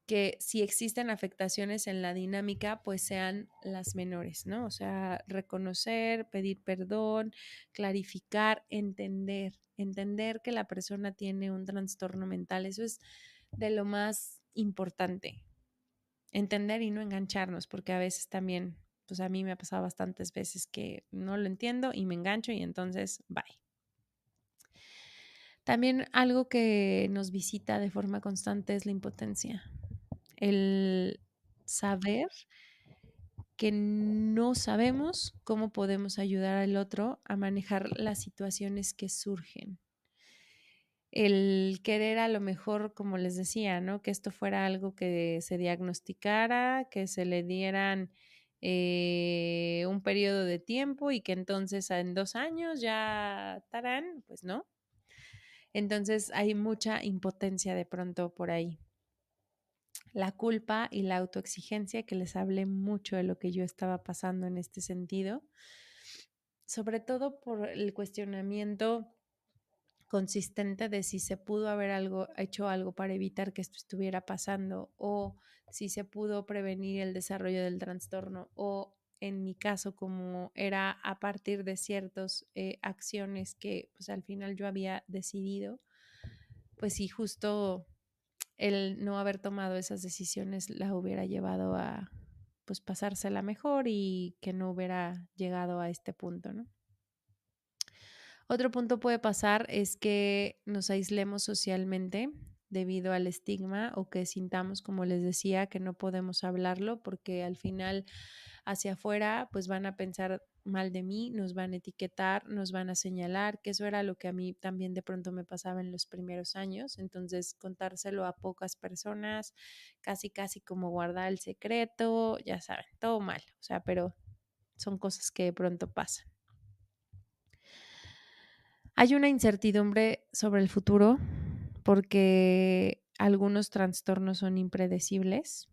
que si existen afectaciones en la dinámica, pues sean las menores, ¿no? O sea, reconocer, pedir perdón, clarificar, entender que la persona tiene un trastorno mental. Eso es de lo más importante. Entender y no engancharnos, porque a veces también, pues a mí me ha pasado bastantes veces que no lo entiendo y me engancho y entonces, bye. También algo que nos visita de forma constante es la impotencia. El saber que no sabemos cómo podemos ayudar al otro a manejar las situaciones que surgen. El querer a lo mejor, como les decía, ¿no? Que esto fuera algo que se diagnosticara, que se le dieran un periodo de tiempo y que entonces en 2 años ya tarán, pues no. Entonces hay mucha impotencia de pronto por ahí. La culpa y la autoexigencia, que les hablé mucho de lo que yo estaba pasando en este sentido, sobre todo por el cuestionamiento consistente de si se pudo haber hecho algo para evitar que esto estuviera pasando o si se pudo prevenir el desarrollo del trastorno o en mi caso como era a partir de ciertas acciones que pues al final yo había decidido, pues sí, justo el no haber tomado esas decisiones la hubiera llevado a pues pasársela mejor y que no hubiera llegado a este punto, ¿no? Otro punto puede pasar es que nos aislemos socialmente debido al estigma o que sintamos, como les decía, que no podemos hablarlo porque al final hacia afuera pues van a pensar mal de mí, nos van a etiquetar, nos van a señalar, que eso era lo que a mí también de pronto me pasaba en los primeros años. Entonces contárselo a pocas personas, casi como guardar el secreto, ya saben, todo mal, o sea, pero son cosas que de pronto pasan. Hay una incertidumbre sobre el futuro porque algunos trastornos son impredecibles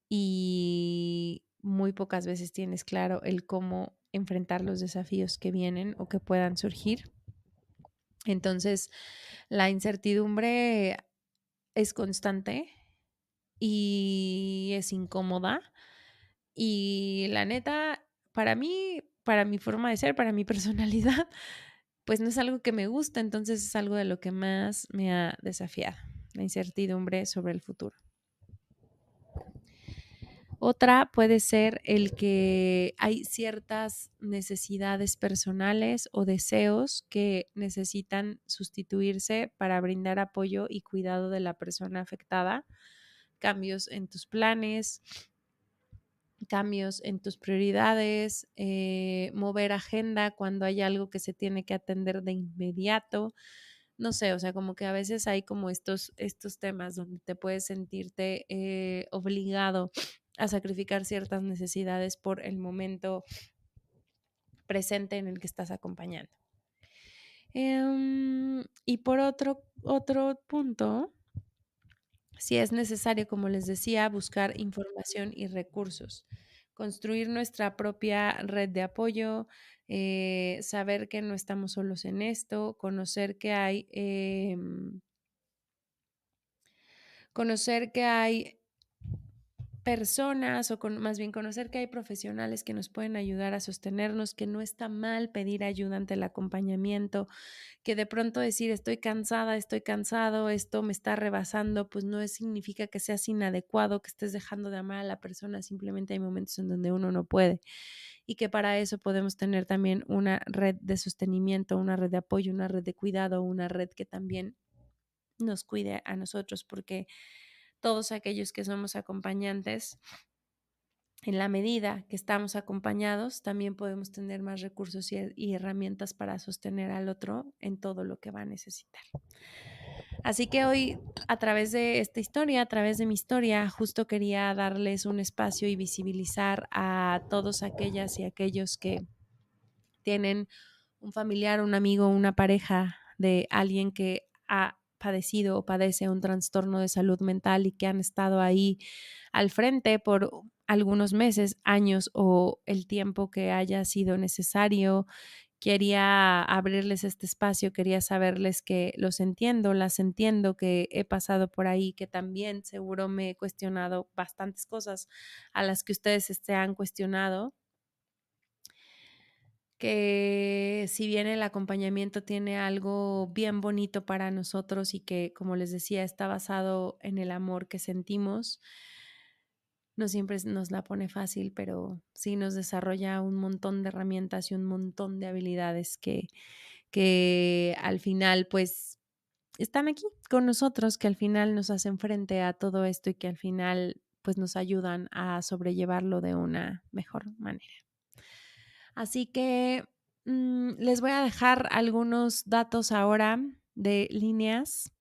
y muy pocas veces tienes claro el cómo enfrentar los desafíos que vienen o que puedan surgir. Entonces, la incertidumbre es constante y es incómoda. Y la neta, para mí, para mi forma de ser, para mi personalidad, pues no es algo que me gusta, entonces es algo de lo que más me ha desafiado, la incertidumbre sobre el futuro. Otra puede ser el que hay ciertas necesidades personales o deseos que necesitan sustituirse para brindar apoyo y cuidado de la persona afectada, cambios en tus planes, cambios en tus prioridades, mover agenda cuando hay algo que se tiene que atender de inmediato. No sé, o sea, como que a veces hay como estos temas donde te puedes sentirte obligado a sacrificar ciertas necesidades por el momento presente en el que estás acompañando. Y por otro punto, si es necesario, como les decía, buscar información y recursos, construir nuestra propia red de apoyo, saber que no estamos solos en esto, conocer que hay personas más bien conocer que hay profesionales que nos pueden ayudar a sostenernos, que no está mal pedir ayuda ante el acompañamiento, que de pronto decir estoy cansada, estoy cansado, esto me está rebasando, pues no significa que seas inadecuado, que estés dejando de amar a la persona, simplemente hay momentos en donde uno no puede y que para eso podemos tener también una red de sostenimiento, una red de apoyo, una red de cuidado, una red que también nos cuide a nosotros, porque todos aquellos que somos acompañantes, en la medida que estamos acompañados, también podemos tener más recursos y herramientas para sostener al otro en todo lo que va a necesitar. Así que hoy, a través de esta historia, a través de mi historia, justo quería darles un espacio y visibilizar a todos aquellas y aquellos que tienen un familiar, un amigo, una pareja de alguien que ha padecido o padece un trastorno de salud mental y que han estado ahí al frente por algunos meses, años o el tiempo que haya sido necesario. Quería abrirles este espacio, quería saberles que los entiendo, las entiendo, que he pasado por ahí, que también seguro me he cuestionado bastantes cosas a las que ustedes se han cuestionado, que si bien el acompañamiento tiene algo bien bonito para nosotros y que, como les decía, está basado en el amor que sentimos, no siempre nos la pone fácil, pero sí nos desarrolla un montón de herramientas y un montón de habilidades que al final, pues, están aquí con nosotros, que al final nos hacen frente a todo esto y que al final, pues, nos ayudan a sobrellevarlo de una mejor manera. Así que les voy a dejar algunos datos ahora de líneas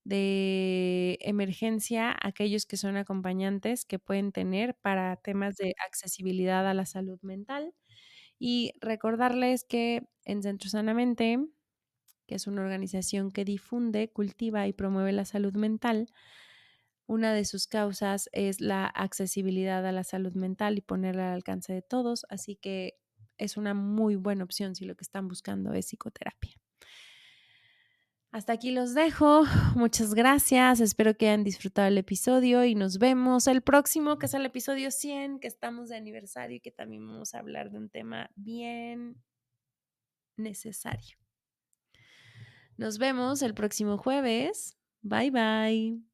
de emergencia, aquellos que son acompañantes que pueden tener para temas de accesibilidad a la salud mental. Y recordarles que en Centro Sanamente, que es una organización que difunde, cultiva y promueve la salud mental, una de sus causas es la accesibilidad a la salud mental y ponerla al alcance de todos, así que es una muy buena opción si lo que están buscando es psicoterapia. Hasta aquí los dejo. Muchas gracias. Espero que hayan disfrutado el episodio y nos vemos el próximo, que es el episodio 100, que estamos de aniversario y que también vamos a hablar de un tema bien necesario. Nos vemos el próximo jueves. Bye bye.